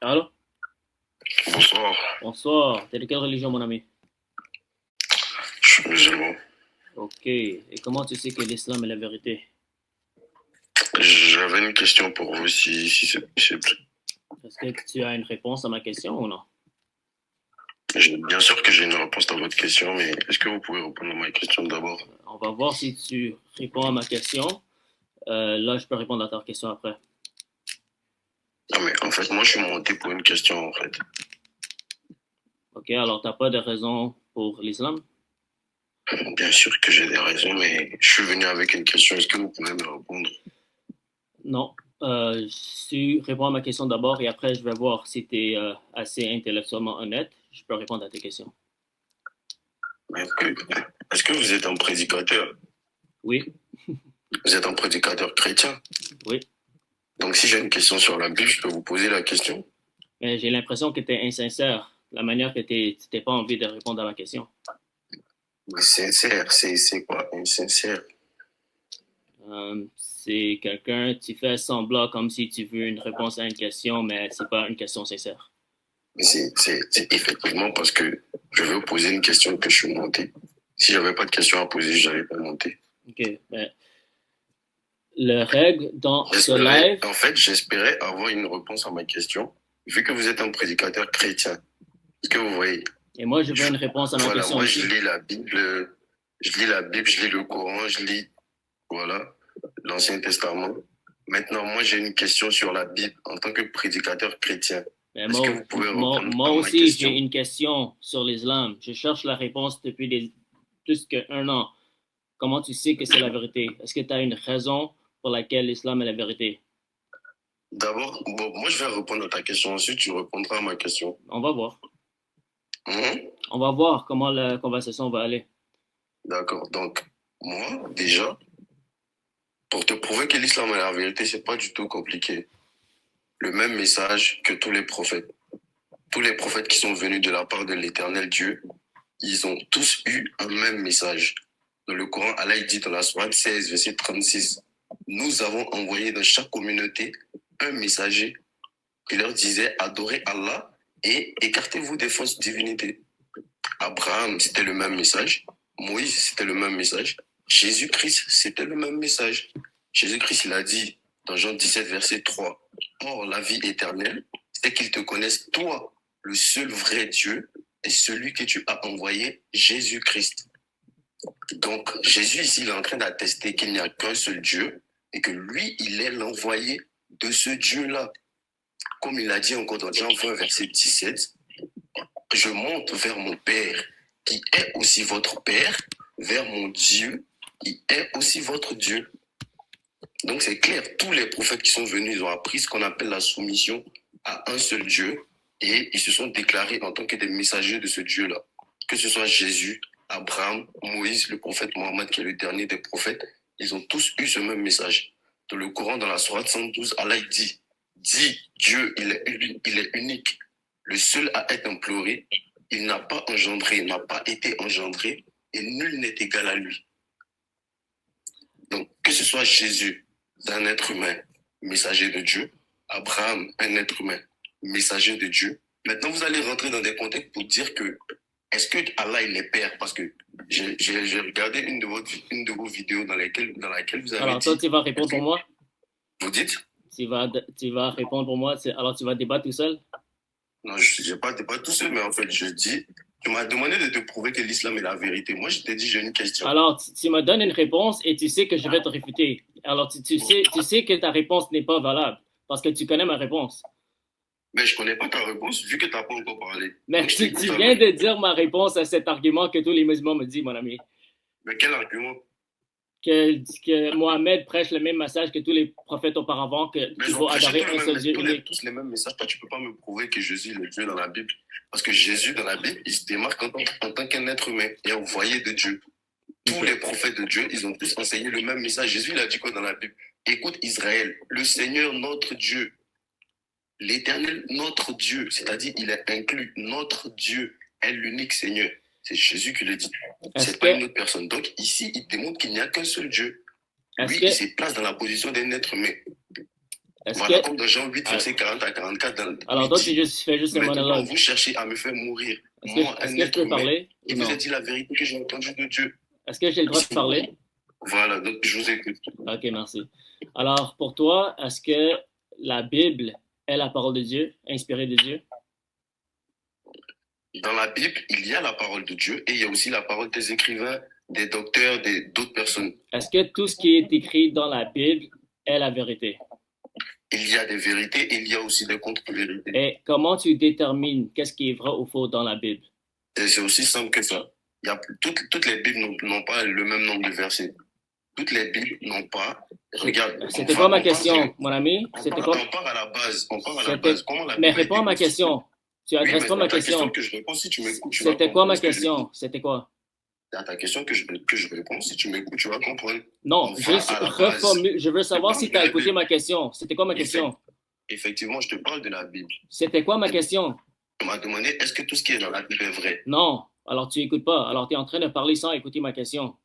Allô? Bonsoir, Bonsoir. T'es de quelle religion, mon ami? je suis musulman. Ok. Et comment tu sais que l'islam est la vérité? J'avais une question pour vous si c'est possible. Est-ce que tu as une réponse à ma question ou non? Bien sûr que j'ai une réponse à votre question, mais est-ce que vous pouvez répondre à ma question d'abord? On va voir si tu réponds à ma question. Là, je peux répondre à ta question après. Non, mais en fait, moi, je suis monté pour une question, en fait. Ok, alors t'as pas de raison pour l'islam? Bien sûr que j'ai des raisons, mais je suis venu avec une question. Est-ce que vous pouvez me répondre? Non. Tu réponds à ma question d'abord et après, je vais voir si tu es assez intellectuellement honnête. Je peux répondre à tes questions. Est-ce que vous êtes un prédicateur? Oui, Vous êtes un prédicateur chrétien? oui. Donc, si j'ai une question sur la Bible, je peux vous poser la question? Mais j'ai l'impression que tu es insincère. La manière que tu n'as pas envie de répondre à ma question. Mais sincère, c'est quoi? Insincère. C'est quelqu'un, tu fais semblant comme si tu veux une réponse à une question, mais c'est pas une question sincère. Mais c'est effectivement parce que je veux poser une question que je suis monté. Si j'avais pas de question à poser, je n'allais pas monter. Ok, mais le règle dans ce live, En fait, j'espérais avoir une réponse à ma question. Vu que vous êtes un prédicateur chrétien, est-ce que vous voyez? et moi je veux une réponse à ma Voilà, question moi aussi. je lis la Bible, je lis le Coran, je lis, voilà, l'Ancien Testament. Maintenant, moi j'ai une question sur la Bible en tant que prédicateur chrétien. Mais Est-ce que moi, vous pouvez moi, répondre moi à ma aussi, j'ai question? une question sur l'islam. Je cherche la réponse depuis plus qu'un an. Comment tu sais que c'est la vérité? Est-ce que tu as une raison pour laquelle l'islam est la vérité? D'abord, bon, moi je vais répondre à ta question, ensuite tu répondras à ma question. On va voir. Mhm. On va voir comment la conversation va aller. D'accord. Donc, moi, déjà, pour te prouver que l'islam est la vérité, c'est pas du tout compliqué. Le même message que tous les prophètes. Tous les prophètes qui sont venus de la part de l'éternel Dieu, ils ont tous eu un même message. Dans le Coran, Allah dit dans la sourate 16, verset 36, nous avons envoyé dans chaque communauté un messager qui leur disait adorez Allah et écartez-vous des fausses divinités. Abraham, c'était le même message. Moïse, c'était le même message. Jésus-Christ, c'était le même message. Jésus-Christ, il a dit dans Jean 17, verset 3, or la vie éternelle, c'est qu'ils te connaissent, toi, le seul vrai Dieu, et celui que tu as envoyé, Jésus-Christ. Donc, Jésus, ici, il est en train d'attester qu'il n'y a qu'un seul Dieu, et que lui, il est l'envoyé de ce Dieu-là. Comme il a dit encore dans Jean 20, verset 17, je monte vers mon Père, qui est aussi votre Père, vers mon Dieu, qui est aussi votre Dieu. Donc c'est clair, tous les prophètes qui sont venus, ils ont appris ce qu'on appelle la soumission à un seul Dieu, et ils se sont déclarés en tant que des messagers de ce Dieu-là. Que ce soit Jésus, Abraham, Moïse, le prophète Mohammed, qui est le dernier des prophètes, ils ont tous eu ce même message. Dans le Coran, dans la sourate 112, Allah dit, Dieu, il est unique, le seul à être imploré, il n'a pas engendré, il n'a pas été engendré, et nul n'est égal à lui. Donc, que ce soit Jésus, d'un être humain, messager de Dieu, Abraham, un être humain, messager de Dieu. Maintenant, vous allez rentrer dans des contextes pour dire que est-ce que Allah il est père? Parce que j'ai regardé une de vos vidéos dans laquelle vous avez Alors, toi, dit. tu vas répondre pour moi? Vous dites? Tu vas répondre pour moi? Alors, tu vas débattre tout seul? Non, je n'ai pas débat tout seul, mais en fait, je dis. Tu m'as demandé de te prouver que l'islam est la vérité. Moi, je t'ai dit, j'ai une question. Alors, tu me donnes une réponse et tu sais que je vais te réfuter. Alors, tu sais que ta réponse n'est pas valable parce que tu connais ma réponse. Mais je ne connais pas ta réponse vu que tu n'as pas encore parlé. Mais Donc, je tu t'écoute viens alors. de dire ma réponse à cet argument que tous les musulmans me disent, mon ami. Mais quel argument? Que Mohamed prêche le même message que tous les prophètes auparavant, qu'il faut adorer un seul Dieu unique. Tous les mêmes messages. Toi, tu ne peux pas me prouver que Jésus est le Dieu dans la Bible. Parce que Jésus, dans la Bible, il se démarque en tant qu'un être humain et envoyé de Dieu. Tous les prophètes de Dieu, ils ont tous enseigné le même message. Jésus, il a dit quoi dans la Bible? Écoute Israël, le Seigneur, notre Dieu, l'Éternel, notre Dieu, c'est-à-dire il est inclus, notre Dieu est l'unique Seigneur. C'est Jésus qui le dit. C'est pas une autre personne. Donc ici, il démontre qu'il n'y a qu'un seul Dieu. Lui, il se place dans la position d'un être humain. Est-ce Voilà, que... comme dans Jean 8, Ah, verset 40 à 44, alors il toi, tu dit, fais juste un maintenant, monologue. vous cherchez à me faire mourir, Est-ce moi, que un je être peux humain, parler qui ou vous a non? dit la vérité que j'ai entendue de Dieu. Est-ce que j'ai le droit de parler? Voilà, donc je vous écoute. Ok, merci. Alors, pour toi, est-ce que la Bible est la parole de Dieu, inspirée de Dieu? Dans la Bible, il y a la parole de Dieu et il y a aussi la parole des écrivains, des docteurs, d'autres personnes. Est-ce que tout ce qui est écrit dans la Bible est la vérité? Il y a des vérités et il y a aussi des contre-vérités. Et comment tu détermines qu'est-ce qui est vrai ou faux dans la Bible? Et c'est aussi simple que ça. Toutes les Bibles n'ont pas le même nombre de versets. Toutes les Bibles n'ont pas. Regarde. C'était quoi ma question, mon ami? C'était quoi? On part à la base. Comment la Bible mais réponds à ma question. Tu adresses pas ma question. Que je réponds, si tu m'écoutes, C'était quoi ma question? C'était quoi? À ta question que je réponds, si tu m'écoutes, tu vas comprendre. Non, juste reformule. Je veux savoir si tu as écouté ma question. C'était quoi ma question? Effectivement, je te parle de la Bible. C'était quoi ma question? Tu m'as demandé, est-ce que tout ce qui est dans la Bible est vrai? Non. Alors, tu n'écoutes pas. Alors, tu es en train de parler sans écouter ma question.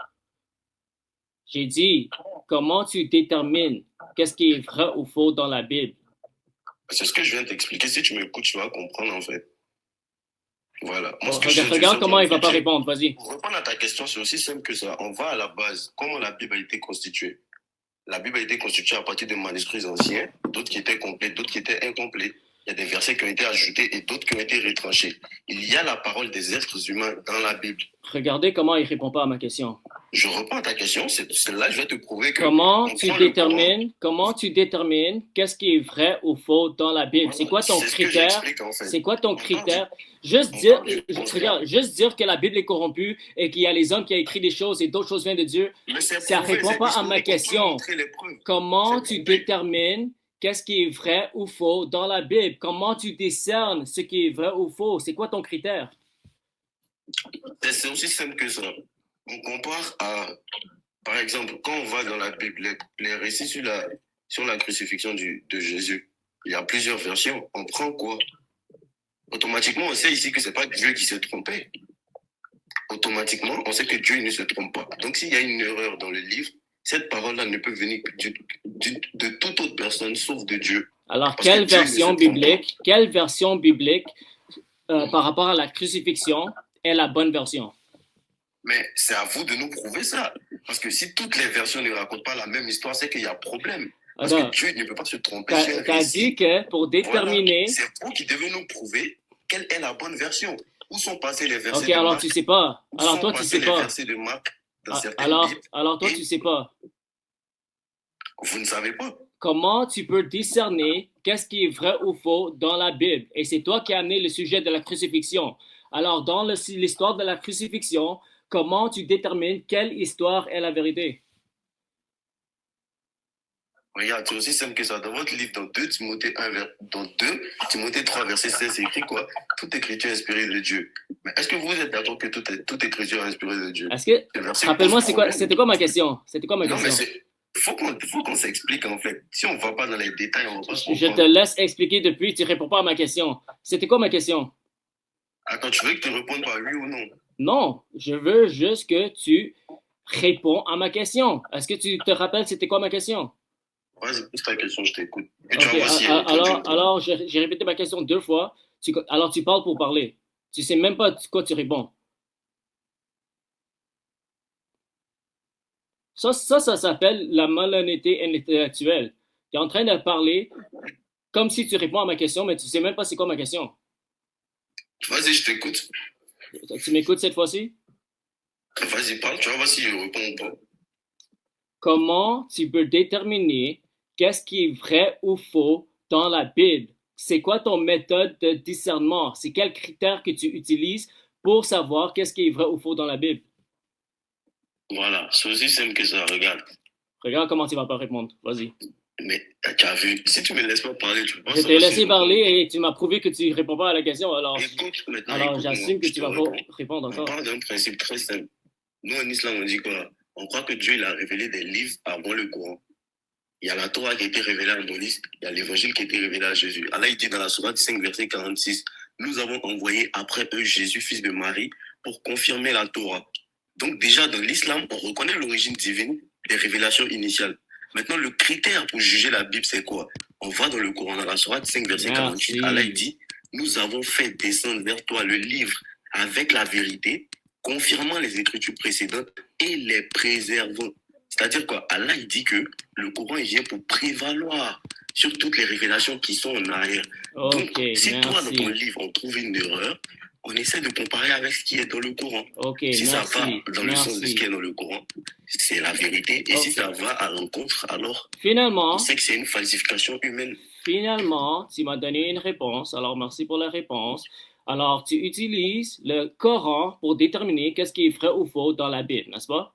J'ai dit, comment tu détermines qu'est-ce qui est vrai ou faux dans la Bible? C'est ce que je viens de t'expliquer. Si tu m'écoutes, tu vas comprendre, en fait. Voilà. Moi, regarde comment il ne va pas répondre. Vas-y. Pour répondre à ta question, c'est aussi simple que ça. On va à la base. Comment la Bible a été constituée? La Bible a été constituée à partir de manuscrits anciens, d'autres qui étaient complets, d'autres qui étaient incomplets. Il y a des versets qui ont été ajoutés et d'autres qui ont été retranchés. Il y a la parole des êtres humains dans la Bible. Regardez comment il ne répond pas à ma question. Je réponds à ta question, c'est là que je vais te prouver que... Comment tu détermines qu'est-ce qui est vrai ou faux dans la Bible? C'est quoi ton critère? C'est quoi ton critère? Juste dire que la Bible est corrompue et qu'il y a les hommes qui ont écrit des choses et d'autres choses viennent de Dieu, ça ne répond pas à ma question. Comment tu détermines qu'est-ce qui est vrai ou faux dans la Bible? Comment tu discernes ce qui est vrai ou faux? C'est quoi ton critère? C'est aussi simple que ça. On compare à, par exemple, quand on va dans la Bible, les récits sur la crucifixion de Jésus, il y a plusieurs versions. On prend quoi? Automatiquement, on sait ici que ce n'est pas Dieu qui s'est trompé. Automatiquement, on sait que Dieu ne se trompe pas. Donc, s'il y a une erreur dans le livre, cette parole-là ne peut venir de toute autre personne sauf de Dieu. Alors, quelle version biblique par rapport à la crucifixion est la bonne version? Mais c'est à vous de nous prouver ça. Parce que si toutes les versions ne racontent pas la même histoire, c'est qu'il y a problème. Parce que Dieu ne peut pas se tromper. Tu as dit que pour déterminer... Voilà, c'est vous qui devez nous prouver quelle est la bonne version. Où sont passés les versets de Marc? Ok, alors tu sais pas. Alors toi, tu sais pas. Les versets de Marc dans certaines Bibles. Alors toi, tu sais pas. Vous ne savez pas. Comment tu peux discerner qu'est-ce qui est vrai ou faux dans la Bible? Et c'est toi qui as amené le sujet de la crucifixion. Alors, dans l'histoire de la crucifixion, comment tu détermines quelle histoire est la vérité? Regarde, c'est aussi simple que ça. Dans votre livre, dans 2 Timothée 3, verset 16, c'est écrit quoi? Toute écriture est inspirée de Dieu. Mais est-ce que vous êtes d'accord que toute écriture est inspirée de Dieu? Est-ce que... Rappelle-moi, c'était quoi ma question? Non, mais faut qu'on s'explique, en fait. Si on ne va pas dans les détails, on va pas se comprendre. Je te laisse expliquer depuis, tu ne réponds pas à ma question. C'était quoi ma question? Attends, tu veux que je te réponde par oui ou non? Non, je veux juste que tu réponds à ma question. Est-ce que tu te rappelles c'était quoi ma question? Vas-y, pose ta question, je t'écoute. Okay, alors j'ai répété ma question 2 fois. Alors, tu parles pour parler. Tu ne sais même pas quoi tu réponds. Ça s'appelle la malhonnêteté intellectuelle. Tu es en train de parler comme si tu réponds à ma question, mais tu ne sais même pas c'est quoi ma question. Vas-y, je t'écoute. Tu m'écoutes cette fois-ci? Vas-y, parle, tu vas voir si je réponds ou pas. Comment tu peux déterminer qu'est-ce qui est vrai ou faux dans la Bible? C'est quoi ton méthode de discernement? C'est quel critère que tu utilises pour savoir qu'est-ce qui est vrai ou faux dans la Bible? Voilà, c'est aussi simple que ça, regarde. Regarde comment tu ne vas pas répondre, vas-y. Mais tu as vu, si tu me laisses pas parler, tu peux pas... Je t'ai laissé parler et tu m'as prouvé que tu ne réponds pas à la question, alors j'assume que tu vas pas répondre encore. On parle d'un principe très simple. Nous, en islam, on dit quoi? On croit que Dieu il a révélé des livres avant le Coran. Il y a la Torah qui a été révélée à Moïse, il y a l'évangile qui a été révélé à Jésus. Allah il dit dans la sourate 5, verset 46, nous avons envoyé après eux Jésus, fils de Marie, pour confirmer la Torah. Donc déjà, dans l'islam, on reconnaît l'origine divine des révélations initiales. Maintenant, le critère pour juger la Bible, c'est quoi? On va dans le Coran, dans la sourate 5, verset 48. Allah il dit, nous avons fait descendre vers toi le livre avec la vérité, confirmant les écritures précédentes et les préservant. C'est-à-dire quoi? Allah il dit que le Coran il vient pour prévaloir sur toutes les révélations qui sont en arrière. Donc, si toi, dans ton livre, on trouve une erreur, on essaie de comparer avec ce qui est dans le Coran. Si ça va dans le sens de ce qui est dans le Coran, c'est la vérité. Et si ça va à l'encontre, alors finalement, on sait que c'est une falsification humaine. Finalement, tu m'as donné une réponse. Alors, merci pour la réponse. Alors, tu utilises le Coran pour déterminer qu'est-ce qui est vrai ou faux dans la Bible, n'est-ce pas?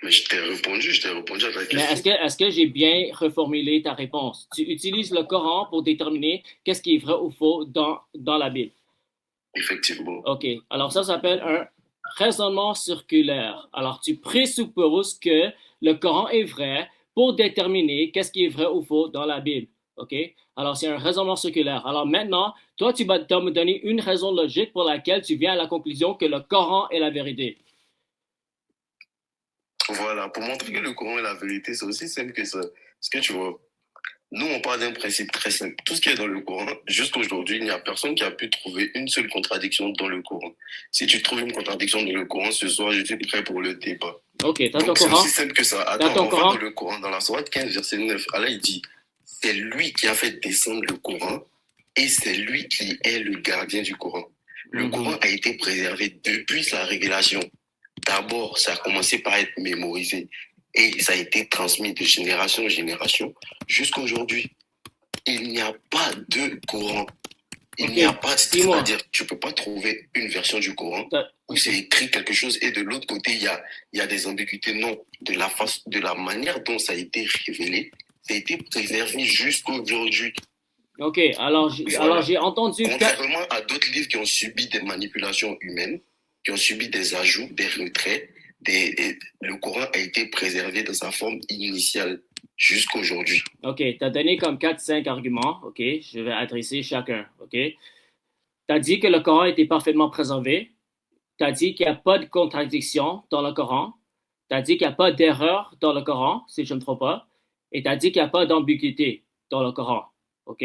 Mais je t'ai répondu à ta question. Mais est-ce que j'ai bien reformulé ta réponse? Tu utilises le Coran pour déterminer qu'est-ce qui est vrai ou faux dans la Bible. Effectivement. OK. Alors, ça s'appelle un raisonnement circulaire. Alors, tu présupposes que le Coran est vrai pour déterminer qu'est-ce qui est vrai ou faux dans la Bible. OK? Alors, c'est un raisonnement circulaire. Alors, maintenant, toi, tu vas me donner une raison logique pour laquelle tu viens à la conclusion que le Coran est la vérité. Voilà. Pour montrer que le Coran est la vérité, c'est aussi simple que ça. Parce que tu vois, nous, on parle d'un principe très simple. Tout ce qui est dans le Coran, jusqu'à aujourd'hui, il n'y a personne qui a pu trouver une seule contradiction dans le Coran. Si tu trouves une contradiction dans le Coran ce soir, je suis prêt pour le débat. Ok, t'as ton Coran? C'est aussi simple que ça. Attends, on va dans le Coran, dans la sourate 15, verset 9. Allah, il dit, c'est lui qui a fait descendre le Coran et c'est lui qui est le gardien du Coran. Le Coran a été préservé depuis sa révélation. D'abord, ça a commencé par être mémorisé. Et ça a été transmis de génération en génération jusqu'à aujourd'hui. Il n'y a pas de Coran. Il n'y a pas, c'est-à-dire, tu ne peux pas trouver une version du Coran où c'est écrit quelque chose et de l'autre côté, il y a des ambiguïtés. Non, de la manière dont ça a été révélé, ça a été préservé jusqu'à aujourd'hui. Ok, alors j'ai entendu... Contrairement à d'autres livres qui ont subi des manipulations humaines, qui ont subi des ajouts, des retraits, le Coran a été préservé dans sa forme initiale jusqu'à aujourd'hui. Ok, tu as donné comme 4-5 arguments. Ok, je vais adresser chacun. Ok, tu as dit que le Coran était parfaitement préservé. Tu as dit qu'il n'y a pas de contradiction dans le Coran. Tu as dit qu'il n'y a pas d'erreur dans le Coran, si je ne me trompe pas. Et tu as dit qu'il n'y a pas d'ambiguïté dans le Coran. Ok,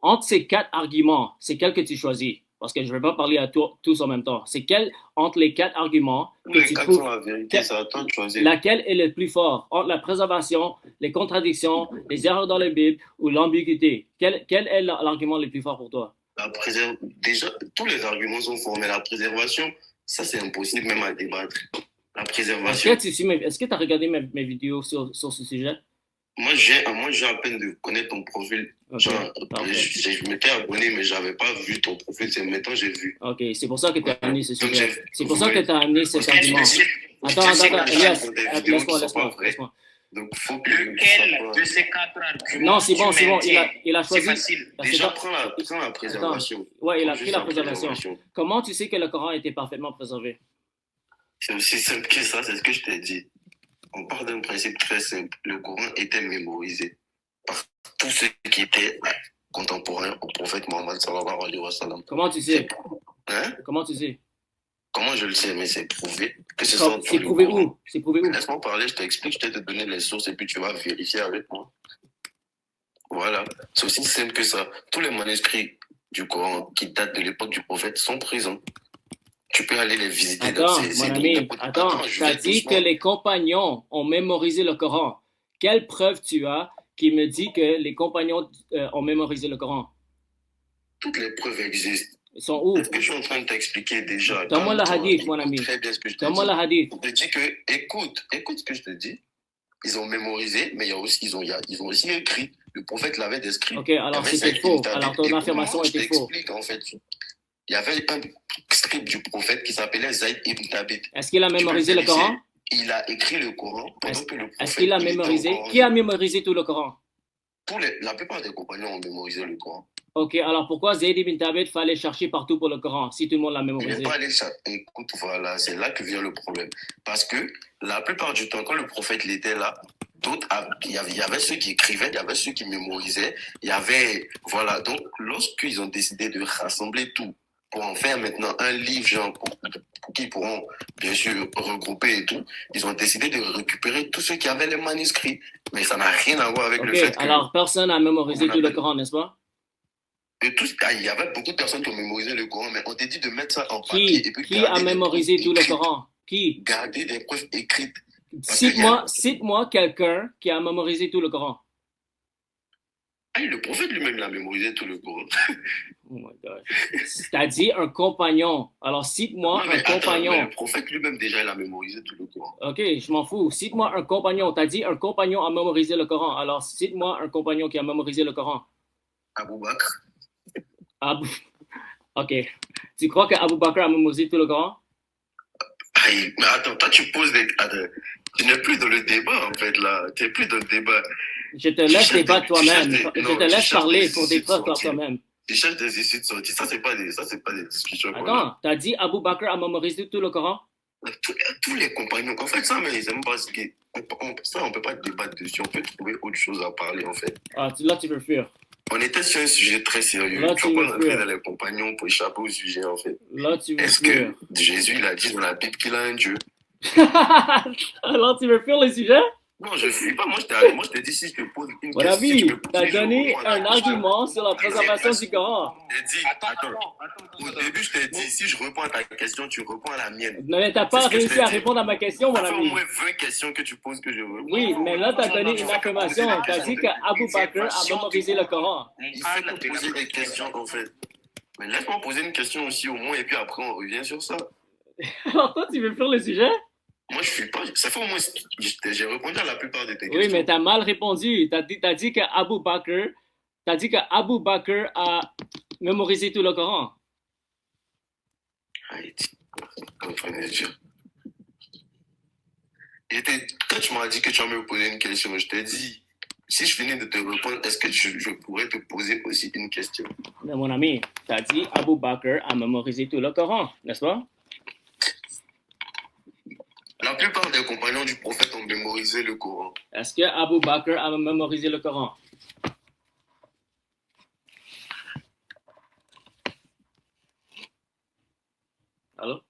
entre ces 4 arguments, c'est quel que tu choisis? Parce que je ne vais pas parler à tous en même temps. C'est quel, entre les 4 arguments que tu trouves, la vérité, c'est à toi de choisir. Laquelle est le plus fort entre la préservation, les contradictions, les erreurs dans la Bible ou l'ambiguïté? Quel est l'argument le plus fort pour toi? Déjà, tous les arguments sont forts, mais la préservation, ça c'est impossible même à débattre. La préservation. Est-ce que tu as regardé mes vidéos sur ce sujet? Moi, j'ai à peine de connaître ton profil. Okay. Je m'étais abonné, mais je n'avais pas vu ton profil. C'est maintenant j'ai vu. Ok, c'est pour ça que tu as amené ce sujet. C'est pour ça que tu as amené cet argument. Attends, Elias, laisse-moi. Donc, faut que lequel de ces 4 arguments? Non, c'est bon. Il a choisi. Déjà, prends la préservation. Ouais, il a pris la préservation. Comment tu sais que le Coran était parfaitement préservé? C'est aussi simple que ça, c'est ce que je t'ai dit. On part d'un principe très simple. Le Coran était mémorisé par tous ceux qui étaient contemporains au prophète Mohammed sallallahu alayhi wa sallam. Comment tu sais? Comment tu sais? Comment je le sais? Mais c'est prouvé. C'est prouvé où? C'est prouvé où? Laisse-moi parler, je t'explique, je vais te donner les sources et puis tu vas vérifier avec moi. Voilà. C'est aussi simple que ça. Tous les manuscrits du Coran qui datent de l'époque du prophète sont présents. Tu peux aller les visiter. Attends, mon ami, tu as dit que les compagnons ont mémorisé le Coran. Quelle preuve tu as qui me dit que les compagnons ont mémorisé le Coran? Toutes les preuves existent. Ils sont où? C'est ce que je suis en train de t'expliquer déjà. Donne-moi le hadith, mon ami. Très bien ce que je te dis. Donne-moi le hadith. Je te dis que, écoute ce que je te dis. Ils ont mémorisé, mais ils ont aussi écrit. Le prophète l'avait décrit. Ok, alors c'était faux. Alors ton affirmation était fausse. Je t'explique en fait. Il y avait un scribe du prophète qui s'appelait Zayd ibn Thabit. Est-ce qu'il a mémorisé le Coran? Il a écrit le Coran pendant que le prophète... Est-ce qu'il a mémorisé? Qui a mémorisé tout le Coran? La plupart des compagnons ont mémorisé le Coran. Ok, alors pourquoi Zayd ibn Thabit fallait chercher partout pour le Coran si tout le monde l'a mémorisé? Il n'est pas allé chercher. Écoute, voilà, c'est là que vient le problème. Parce que la plupart du temps, quand le prophète était là, il y avait ceux qui écrivaient, il y avait ceux qui mémorisaient, il y avait... Voilà, donc lorsqu'ils ont décidé de rassembler tout pour en faire maintenant un livre, genre, qui pourront, bien sûr, regrouper et tout, ils ont décidé de récupérer tous ceux qui avaient les manuscrits. Mais ça n'a rien à voir avec le fait que... Alors, personne n'a mémorisé tout le Coran, n'est-ce pas? Il y avait beaucoup de personnes qui ont mémorisé le Coran, mais on t'a dit de mettre ça en papier. Qui a mémorisé tout le Coran? Qui? Garder des preuves écrites. Cite-moi quelqu'un qui a mémorisé tout le Coran. Le prophète lui-même l'a mémorisé tout le Coran. Oh my God. T'as dit un compagnon. Alors, cite-moi un compagnon. Le prophète lui-même, déjà, il a mémorisé tout le Coran. Ok, je m'en fous. Cite-moi un compagnon. T'as dit un compagnon a mémorisé le Coran. Alors, cite-moi un compagnon qui a mémorisé le Coran. Abou Bakr. Ok. Tu crois que Abou Bakr a mémorisé tout le Coran? Mais attends, toi, tu poses des... Tu n'es plus dans le débat, en fait, là. Tu n'es plus dans le débat. Je te laisse débattre toi-même. Je te laisse parler pour des preuves par toi-même. Tu cherches des issues de sortie. Ça, c'est pas des discussions. Attends, t'as dit Abou Bakr a mémorisé tout le Coran? Tous les compagnons. En fait, ça, mais ils n'aiment pas ce qui... Ça, on ne peut pas débattre dessus. On peut trouver autre chose à parler, en fait. Là, tu veux fuir. On était sur un sujet très sérieux. Là, tu vas pas rentrer dans les compagnons pour échapper au sujet, en fait. Là, tu veux Est-ce fuir. que Jésus, il a dit dans la Bible qu'il a un Dieu? Alors, tu veux fuir le sujet? Non, je ne suis pas. Moi, je t'ai dit si je te pose une question. Avis, tu as donné un argument sur la préservation du Coran. Je t'ai dit, attends. Au début, je t'ai dit, si je réponds à ta question, tu réponds à la mienne. Non, mais tu n'as pas réussi à répondre à ma question, mon ami. ami. au moins 20 questions que tu poses que je réponds. Oui, mais là, tu as donné une affirmation. Tu as dit qu'Abou Bakr a mémorisé le Coran. Il faut te poser des questions, en fait. Mais laisse-moi poser une question aussi, au moins, et puis après, on revient sur ça. Alors, toi, tu veux faire le sujet? Moi, je suis pas. Ça fait au moins. J'ai répondu à la plupart de tes questions. Oui, mais tu as mal répondu. Tu as dit qu'Abou Bakr. T'as dit qu'Abou Bakr a mémorisé tout le Coran. Comme je venais de dire. Quand tu m'as dit que tu vas me poser une question, je t'ai dit, si je finis de te répondre, est-ce que je pourrais te poser aussi une question? Mais mon ami, tu as dit Abou Bakr a mémorisé tout le Coran, n'est-ce pas? La plupart des compagnons du prophète ont mémorisé le Coran. Est-ce que Abou Bakr a mémorisé le Coran? Allô?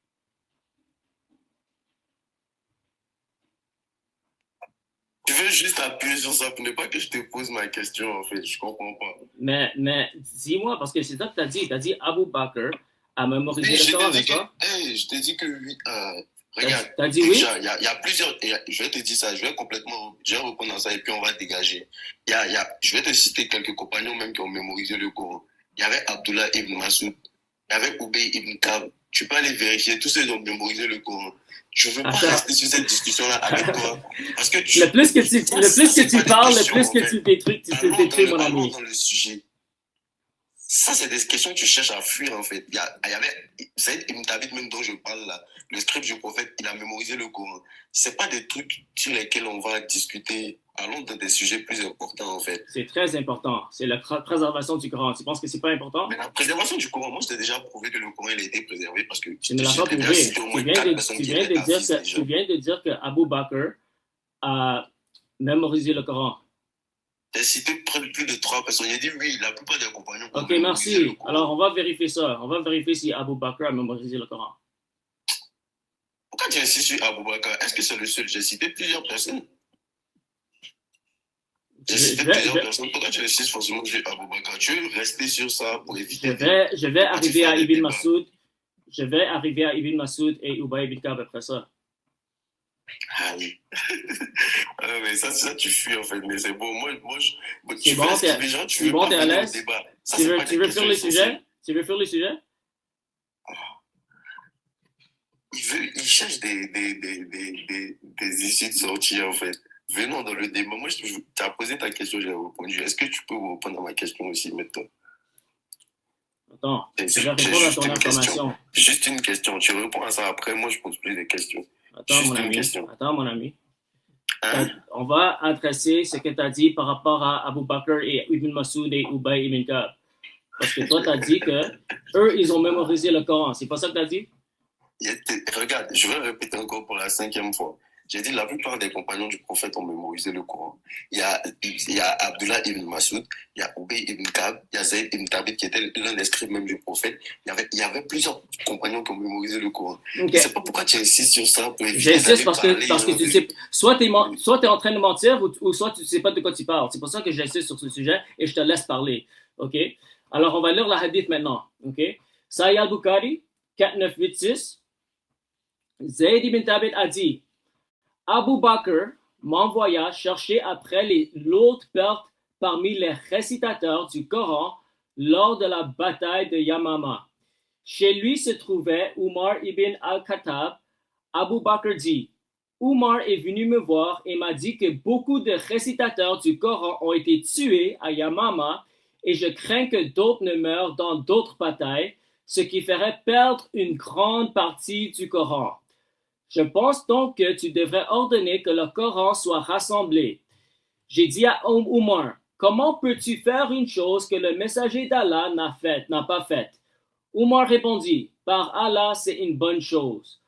Tu veux juste appuyer sur ça pour ne pas que je te pose ma question, en fait. Je comprends pas. Mais dis-moi, parce que c'est ça que tu as dit. Tu as dit Abou Bakr a mémorisé le Coran, n'est-ce pas? Je t'ai dit que oui. Regarde, t'as dit oui? Il y a plusieurs. Je vais te dire ça, je vais répondre à ça et puis on va dégager. Je vais te citer quelques compagnons même qui ont mémorisé le Coran. Il y avait Abdullah ibn Masoud, il y avait Ubay ibn Kab. Tu peux aller vérifier, tous ceux qui ont mémorisé le Coran. Je ne veux pas rester sur cette discussion-là avec toi. Parce que le plus que tu parles, le plus que tu détruis, mon ami. Dans le sujet. Ça, c'est des questions que tu cherches à fuir, en fait. Il y avait Saïd ibn Thabit, même dont je parle là, le script du prophète, il a mémorisé le Coran. Ce n'est pas des trucs sur lesquels on va discuter. Allons dans des sujets plus importants, en fait. C'est très important. C'est la préservation du Coran. Tu penses que ce n'est pas important? Mais la préservation du Coran, moi, je t'ai déjà prouvé que le Coran, il a été préservé parce que... Tu ne l'as pas prouvé. Tu viens de dire que Abou Bakr a mémorisé le Coran. J'ai cité plus de 3 personnes. Il a dit oui, la plupart des compagnons. Ok, merci. Alors, on va vérifier ça. On va vérifier si Abou Bakr a mémorisé le Coran. Pourquoi tu insistes sur Abou Bakr? Est-ce que c'est le seul? J'ai cité plusieurs personnes. J'ai cité plusieurs personnes. Pourquoi tu insistes forcément sur Abou Bakr? Tu veux rester sur ça pour éviter... Je vais arriver à Ibn Masoud. Je vais arriver à Ibn Masoud et Ubay ibn Kab après ça. Ah oui. Mais ça, tu fuis en fait. Mais c'est bon. Moi c'est bon, t'es à l'aise? Tu veux faire le sujet? Tu veux faire le sujet? Il cherche des issues de sortie en fait. Venons dans le débat. Moi, tu as posé ta question, j'ai répondu. Est-ce que tu peux répondre à ma question aussi maintenant? Attends, je vais répondre à ton information. Juste une question. Tu réponds à ça après. Moi, je pose plus de questions. Attends, mon ami. Hein? On va adresser ce que tu as dit par rapport à Abou Bakr et Ibn Masoud et Ubay ibn Kab. Parce que toi, tu as dit que eux, ils ont mémorisé le Coran. C'est pas ça que tu as dit? Regarde, je vais répéter encore pour la 5e fois. J'ai dit la plupart des compagnons du prophète ont mémorisé le Coran. Il y a Abdullah ibn Masoud, il y a Ubay ibn Ka'b, il y a Zayd ibn Thabit qui était l'un des scribes même du prophète. Il y avait plusieurs compagnons qui ont mémorisé le Coran. Okay. Je ne sais pas pourquoi tu insistes sur ça. J'insiste parce que tu sais, soit tu es en train de mentir ou soit tu ne sais pas de quoi tu parles. C'est pour ça que j'insiste sur ce sujet et je te laisse parler. OK? Alors, on va lire la hadith maintenant. OK? Sahih al-Bukhari, 4986. Zayd ibn Thabit a dit, Abu Bakr m'envoya chercher après les lourdes pertes parmi les récitateurs du Coran lors de la bataille de Yamama. Chez lui se trouvait Umar ibn al-Khattab. Abu Bakr dit, Umar est venu me voir et m'a dit que beaucoup de récitateurs du Coran ont été tués à Yamama et je crains que d'autres ne meurent dans d'autres batailles, ce qui ferait perdre une grande partie du Coran. Je pense donc que tu devrais ordonner que le Coran soit rassemblé. J'ai dit à Umar, comment peux-tu faire une chose que le messager d'Allah n'a pas faite? Umar répondit, par Allah, c'est une bonne chose.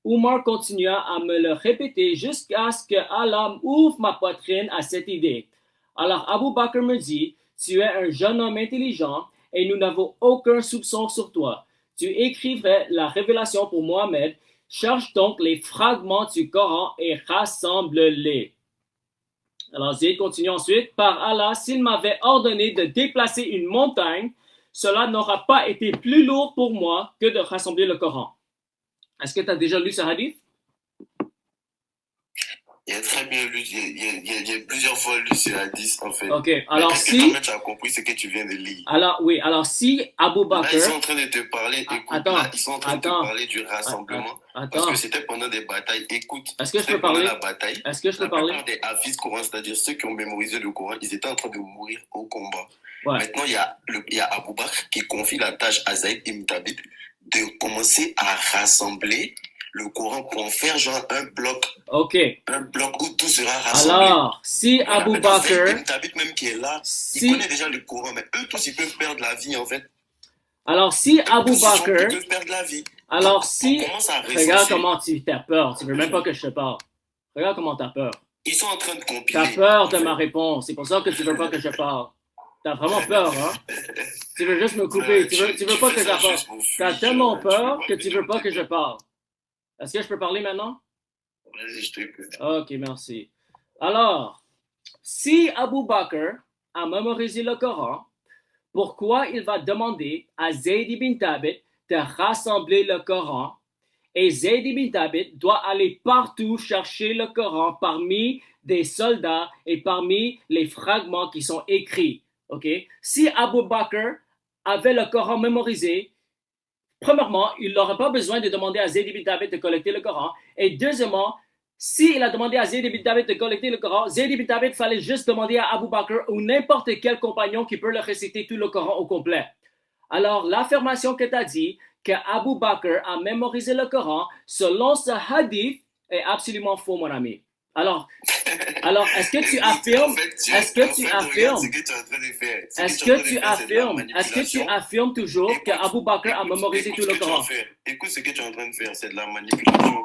Umar continua à me le répéter jusqu'à ce que Allah ouvre ma poitrine à cette idée. Alors Abu Bakr me dit, tu es un jeune homme intelligent et nous n'avons aucun soupçon sur toi. Tu écrivais la révélation pour Mohammed. Cherche donc les fragments du Coran et rassemble-les. Alors Zayd continue ensuite. Par Allah, s'il m'avait ordonné de déplacer une montagne, cela n'aura pas été plus lourd pour moi que de rassembler le Coran. Est-ce que tu as déjà lu ce hadith? Il a très bien lu, il y a plusieurs fois lu ce hadith en fait. Ok, alors si... Qu'est-ce que tu as compris ce que tu viens de lire? Alors si Abu Bakr... Là, ils sont en train de te parler, ils sont en train de te parler du rassemblement. Parce que c'était pendant des batailles. Écoute, est-ce que je peux parler? La bataille. Est-ce que je peux parler? Des Hafiz Coran, c'est-à-dire ceux qui ont mémorisé le Coran, ils étaient en train de mourir au combat. Ouais. Maintenant, il y a Abu Bakr qui confie la tâche à Zayd ibn Thabit de commencer à rassembler le Coran pour en faire genre un bloc. Ok. Un bloc où tout sera rassemblé. Alors, si Abu Bakr... Zayd ibn Thabit même qui est là, il connaît déjà le Coran, mais eux tous, ils peuvent perdre la vie en fait. Alors, si Abu Bakr... Ils peuvent perdre la vie. Alors, si... Regarde comment tu as peur. Tu veux même pas que je te parle. Regarde comment tu as peur. Ils sont en train de compiler. Tu as peur de ma réponse. C'est pour ça que tu veux pas que je parle. Tu as vraiment peur, hein? Tu veux juste me couper. Tu veux pas que je parle. Tu as tellement peur que tu veux pas que je parle. Est-ce que je peux parler maintenant? Vas-y, je t'écoute. Ok, merci. Alors, si Abu Bakr a mémorisé le Coran, pourquoi il va demander à Zayd ibn Thabit de rassembler le Coran et Zayd ibn Thabit doit aller partout chercher le Coran parmi des soldats et parmi les fragments qui sont écrits. Okay? Si Abu Bakr avait le Coran mémorisé, premièrement, il n'aurait pas besoin de demander à Zayd ibn Thabit de collecter le Coran. Et deuxièmement, s'il a demandé à Zayd ibn Thabit de collecter le Coran, Zayd ibn Thabit fallait juste demander à Abu Bakr ou n'importe quel compagnon qui peut le réciter tout le Coran au complet. Alors, l'affirmation que tu as dit, que Abu Bakr a mémorisé le Coran, selon ce hadith, est absolument faux, mon ami. Alors, est-ce que tu affirmes, est-ce que tu affirmes toujours que Abu Bakr a mémorisé tout le Coran? Écoute, ce que tu es en train de faire, c'est de la manipulation.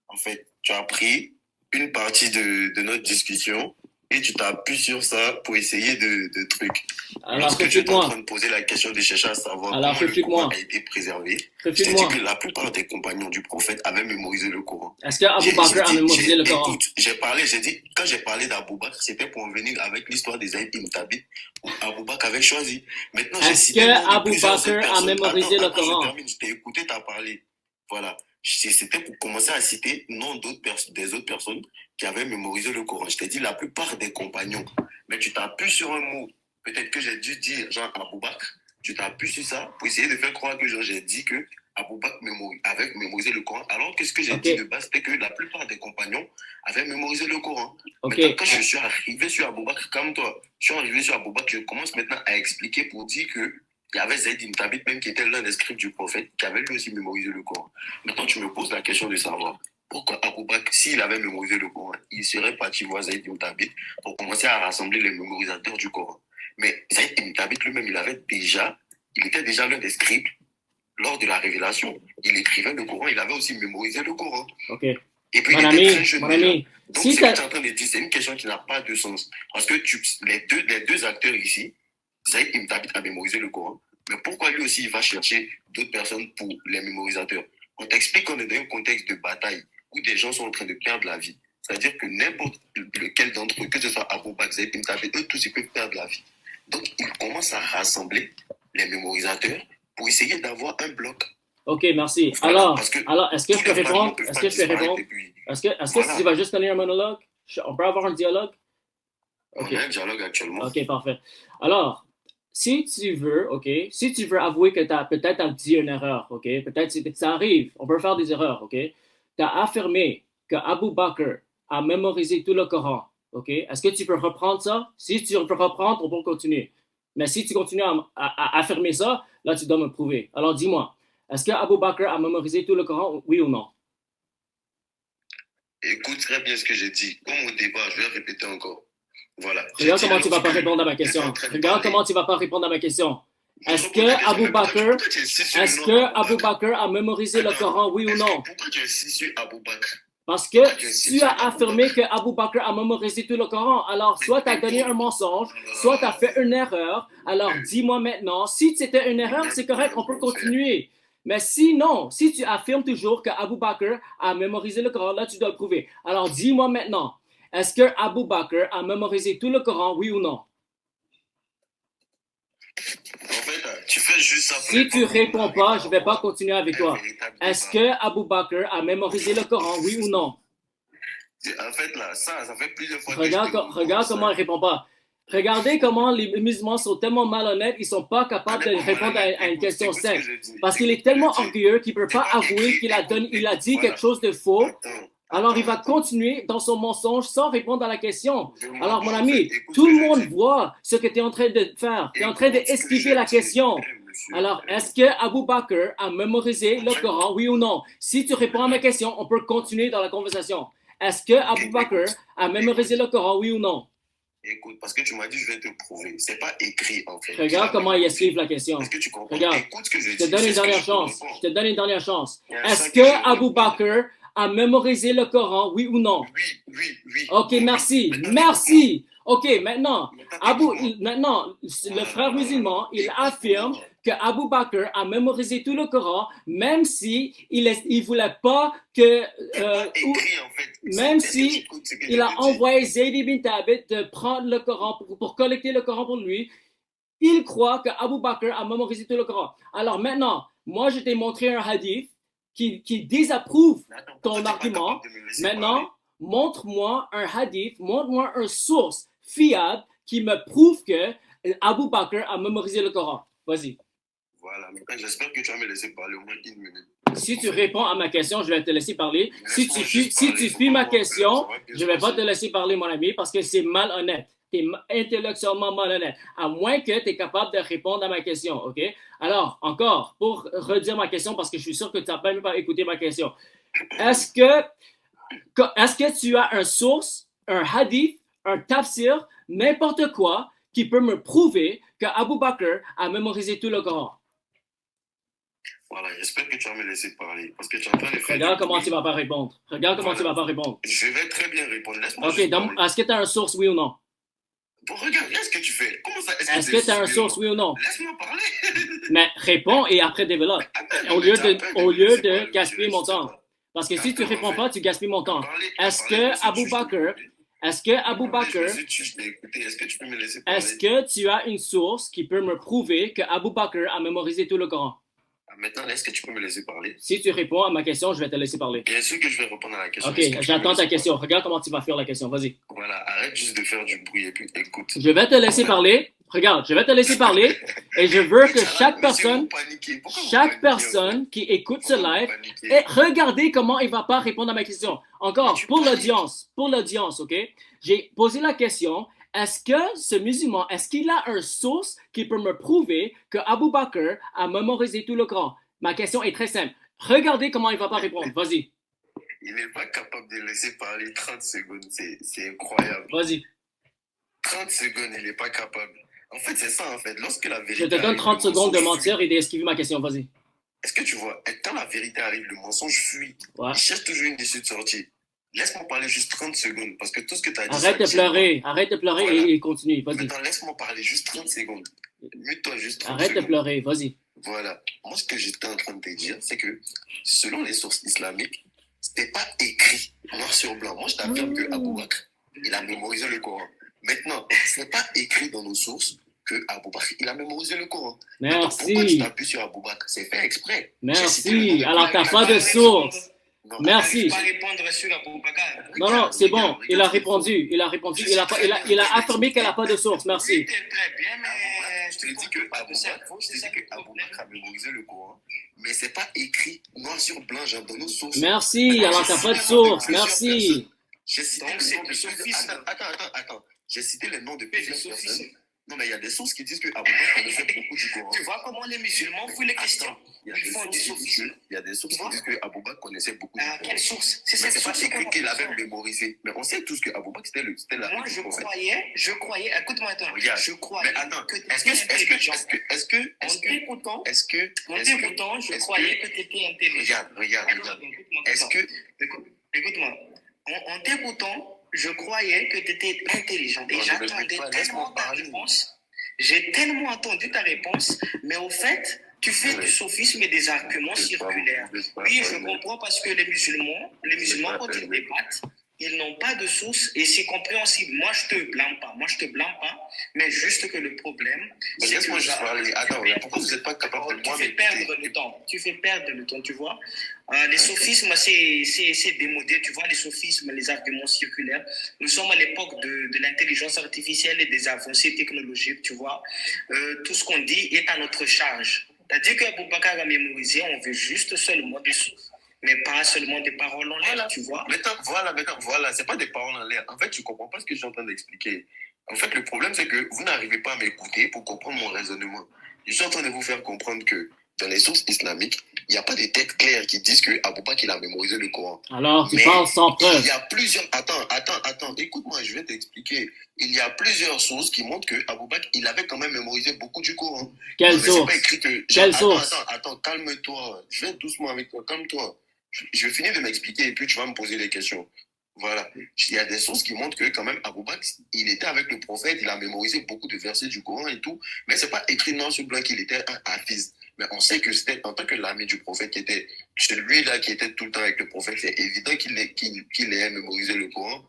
En fait, tu as pris une partie de notre discussion et tu t'appuies sur ça pour essayer de trucs. Alors, lorsque tu es en train de poser la question de chercher à savoir comment le Coran a été préservé, je t'ai dit que la plupart des compagnons du prophète avaient mémorisé le Coran. Est-ce que Abu Bakr a mémorisé le Coran? Écoute, quand j'ai parlé d'Abu Bakr, c'était pour en venir avec l'histoire des Zayd ibn Thabit où Abu Bakr avait choisi. Maintenant, est-ce que Abu Bakr a mémorisé le Coran? Je t'ai écouté, tu as parlé. Voilà. C'était pour commencer à citer non des autres personnes qui avaient mémorisé le Coran. Je t'ai dit la plupart des compagnons. Mais tu t'appuies sur un mot. Peut-être que j'ai dû dire genre Abu Bakr. Tu t'appuies sur ça pour essayer de faire croire que j'ai dit que Abu Bakr avait mémorisé le Coran. Alors que ce que j'ai dit de base, c'était que la plupart des compagnons avaient mémorisé le Coran. Maintenant, quand je suis arrivé sur Abu Bakr comme toi, je commence maintenant à expliquer pour dire que il y avait Zayd ibn Thabit même qui était l'un des scribes du prophète qui avait lui aussi mémorisé le Coran. Maintenant, tu me poses la question de savoir pourquoi Abu Bakr, s'il avait mémorisé le Coran, il serait parti voir Zayd ibn Thabit pour commencer à rassembler les mémorisateurs du Coran. Mais Zayd ibn Thabit lui-même, il était déjà l'un des scribes lors de la révélation. Il écrivait le Coran, il avait aussi mémorisé le Coran. Ok. Et puis, mon il ami, était très jeune mon déjà. ami, Donc, si ce que t'as... tu es en train de dire, c'est une question qui n'a pas de sens. Parce que les deux acteurs ici, Zaïd Ibn Thabit a mémorisé le Coran. Mais pourquoi lui aussi, il va chercher d'autres personnes pour les mémorisateurs? On t'explique qu'on est dans un contexte de bataille où des gens sont en train de perdre la vie. C'est-à-dire que n'importe lequel d'entre eux, que ce soit Abou Bakr, Zaïd Ibn Thabit, eux tous, ils peuvent perdre la vie. Donc, il commence à rassembler les mémorisateurs pour essayer d'avoir un bloc. Ok, merci. Voilà, Alors, est-ce que je peux répondre? Est-ce que je peux répondre? Est-ce que voilà. tu vas juste donner un monologue? On peut avoir un dialogue? Okay. On a un dialogue actuellement. Ok, parfait. Alors, si tu veux avouer que tu as peut-être dit une erreur, ok? Peut-être ça arrive, on peut faire des erreurs, ok? Tu as affirmé que Abu Bakr a mémorisé tout le Coran, ok? Est-ce que tu peux reprendre ça? Si tu peux reprendre, on peut continuer. Mais si tu continues à affirmer ça, là, tu dois me prouver. Alors, dis-moi, est-ce que Abu Bakr a mémorisé tout le Coran, oui ou non? Écoute très bien ce que j'ai dit. Comme au débat, je vais répéter encore. Voilà. Regarde comment tu vas pas répondre à ma question. Regarde comment tu vas pas répondre à ma question. Est-ce que Abu Bakr a mémorisé le Coran, oui ou non? Pourquoi tu insistes sur Abu Bakr? Parce que tu as affirmé que Abu Bakr a mémorisé tout le Coran. Alors, soit tu as donné un mensonge, soit tu as fait une erreur. Alors, dis-moi maintenant, si c'était une erreur, c'est correct, on peut continuer. Mais sinon, si tu affirmes toujours que Abu Bakr a mémorisé le Coran, là, tu dois le prouver. Alors, dis-moi maintenant, est-ce que Abu Bakr a mémorisé tout le Coran, oui ou non? En fait, tu fais juste ça. Si tu réponds pas, je ne vais pas continuer avec toi. Est-ce que Abu Bakr a mémorisé le Coran, oui ou non? En fait, là, ça fait plusieurs fois. Regarde comment il répond pas. Regardez comment les musulmans sont tellement malhonnêtes, ils sont pas capables de répondre à une question simple. Parce qu'il est tellement orgueilleux qu'il peut pas avouer qu'il a dit quelque chose de faux. Alors, il va continuer dans son mensonge sans répondre à la question. Alors, mon ami, tout le monde voit ce que tu es en train de faire. Tu es en train d'esquiver la question. Alors, est-ce que Abu Bakr a mémorisé le Coran, oui ou non? Si tu réponds à ma question, on peut continuer dans la conversation. Est-ce que Abu Bakr a mémorisé le Coran, oui ou non? Écoute, parce que tu m'as dit, je vais te prouver. C'est pas écrit, en fait. Regarde comment il esquive la question. Est-ce que tu comprends? Regarde, écoute ce que je te donne une dernière chance. Je te donne une dernière chance. Est-ce que Abu Bakr a mémorisé le Coran, oui ou non? Oui. Ok, merci. Merci. Ok, maintenant, le frère musulman, il affirme que Abu Bakr a mémorisé tout le Coran, même si il voulait pas que, même si il a envoyé Zayd ibn Thabit de prendre le Coran pour collecter le Coran pour lui. Il croit que Abu Bakr a mémorisé tout le Coran. Alors maintenant, moi je t'ai montré un hadith qui désapprouve ton argument. Maintenant, montre-moi un hadith, montre-moi une source fiable qui me prouve que Abu Bakr a mémorisé le Coran. Vas-y. Voilà, j'espère que tu vas me laisser parler au moins une minute. Si tu réponds à ma question, je vais te laisser parler. Si tu suis ma question, je ne vais pas te laisser parler, mon ami, parce que c'est malhonnête. Tu es intellectuellement malhonnête, à moins que tu es capable de répondre à ma question, OK? Alors, encore, pour redire ma question, parce que je suis sûr que tu n'as même pas écouté ma question. Est-ce que tu as une source, un hadith, un tafsir, n'importe quoi, qui peut me prouver que Abu Bakr a mémorisé tout le Coran? Voilà, j'espère que tu vas me laisser parler. Parce que tu es en train de faire. Regarde comment tu ne vas pas répondre. Je vais très bien répondre. Laisse-moi OK, donc, est-ce que tu as une source, oui ou non? Bon, regarde ce que tu fais. Comment ça? Est-ce que tu as une source, oui ou non? Laisse-moi parler. Mais réponds et après développe. Au lieu de gaspiller mon temps. Parce que si tu ne réponds pas, tu gaspilles mon temps. Est-ce que Abu Bakr, est-ce que tu as une source qui peut me prouver que Abu Bakr a mémorisé tout le Coran? Maintenant, est-ce que tu peux me laisser parler? Si tu réponds à ma question, je vais te laisser parler. Bien sûr que je vais répondre à la question. OK, j'attends ta question. Regarde comment tu vas faire la question. Vas-y. Voilà, arrête juste de faire du bruit et puis écoute. Je vais te laisser parler. Regarde, je vais te laisser parler et je veux que chaque personne qui écoute ce live, et regardez comment il ne va pas répondre à ma question. Encore, pour l'audience, OK? J'ai posé la question. Est-ce que ce musulman, est-ce qu'il a une source qui peut me prouver que Abu Bakr a mémorisé tout le Coran? Ma question est très simple. Regardez comment il ne va pas répondre. Vas-y. Il n'est pas capable de laisser parler 30 secondes. C'est incroyable. Vas-y. 30 secondes, il n'est pas capable. En fait, c'est ça, en fait. Lorsque la vérité je te donne 30 secondes de mentir et d'esquiver ma question. Vas-y. Est-ce que tu vois, quand la vérité arrive, le mensonge fuit. Ouais. Il cherche toujours une issue de sortie. laisse-moi parler juste 30 secondes, parce que tout ce que tu as dit... Arrête de pleurer voilà. et continue, vas-y. Maintenant, laisse-moi parler juste 30 secondes. Mute-toi juste 30 Arrête secondes. de pleurer, vas-y. Voilà. Moi, ce que j'étais en train de te dire, c'est que selon les sources islamiques, c'était pas écrit noir sur blanc. Moi, je t'affirme que Abou Bakr, il a mémorisé le Coran. Maintenant, ce n'est pas écrit dans nos sources que Abou Bakr, il a mémorisé le Coran. Merci. Maintenant, pourquoi tu t'appuies sur Abou Bakr? C'est fait exprès. Merci. Alors, tu n'as pas de source. Non, merci. Pas répondre sur Abou Bakr. Non, c'est bon. Il a répondu. Il a affirmé qu'elle n'a pas de source. Merci. Très bien, mais je te dis que Abou Bakr a mémorisé le Coran, mais c'est pas écrit noir sur blanc, genre dans nos sources. Merci. Alors, tu n'as pas de source. Merci. J'ai cité les noms de sophisme. Attends. J'ai cité les noms de plusieurs personnes. Non, mais il y a des sources qui disent que Abou Bakr connaissait beaucoup du Coran. Tu vois comment les musulmans fouillent les questions. Ils font du sophisme. Il y a des sources qui disent que Abou Bakr connaissait beaucoup du Coran. Quelle source? C'est pas écrit qu'il avait mémorisé. Mais on sait tous que Abou Bakr c'était la. Moi, je croyais. Écoute-moi, attends. Regarde. Je croyais. Mais attends. Que En t'écoutant, je croyais que tu étais intelligent. Regarde. Écoute-moi. En t'écoutant, je croyais que tu étais intelligent. Et j'attendais tellement ta réponse. J'ai tellement entendu ta réponse, mais au fait, tu fais du sophisme et des arguments circulaires. Oui, je comprends parce que les musulmans, quand ils débattent, ils n'ont pas de source et c'est compréhensible. Moi, je te blâme pas, mais juste que le problème, c'est laisse-moi juste parler. Attends, pourquoi vous n'êtes pas capable de moi Tu fais perdre le temps, tu vois. Les sophismes, c'est démodé, tu vois, les sophismes, les arguments circulaires. Nous sommes à l'époque de l'intelligence artificielle et des avancées technologiques, tu vois. Tout ce qu'on dit est à notre charge. C'est-à-dire qu'Abou Bakr a mémorisé, on veut juste seulement des sources. Mais pas seulement des paroles en l'air, tu vois. Maintenant, voilà, c'est pas des paroles en l'air. En fait, tu comprends pas ce que je suis en train d'expliquer. En fait, le problème, c'est que vous n'arrivez pas à m'écouter pour comprendre mon raisonnement. Je suis en train de vous faire comprendre que dans les sources islamiques, il n'y a pas de textes clairs qui disent que Abou Bakr il a mémorisé le Coran. Alors, tu parles sans preuve. Il y a plusieurs... Attends. Écoute-moi, je vais t'expliquer. Il y a plusieurs sources qui montrent que Abou Bakr, il avait quand même mémorisé beaucoup du Coran. Quelle source? C'est pas écrit que... Quelle source? Attends, calme-toi. Je vais doucement avec toi, calme-toi. Je vais finir de m'expliquer et puis tu vas me poser des questions. Voilà. Il y a des sources qui montrent que quand même Abou Bakr, il était avec le prophète, il a mémorisé beaucoup de versets du Coran et tout, mais c'est pas écrit noir sur blanc qu'il était un hafiz. Mais on sait que c'était en tant que l'ami du prophète qui était celui-là qui était tout le temps avec le prophète, c'est évident qu'il ait mémorisé le Coran.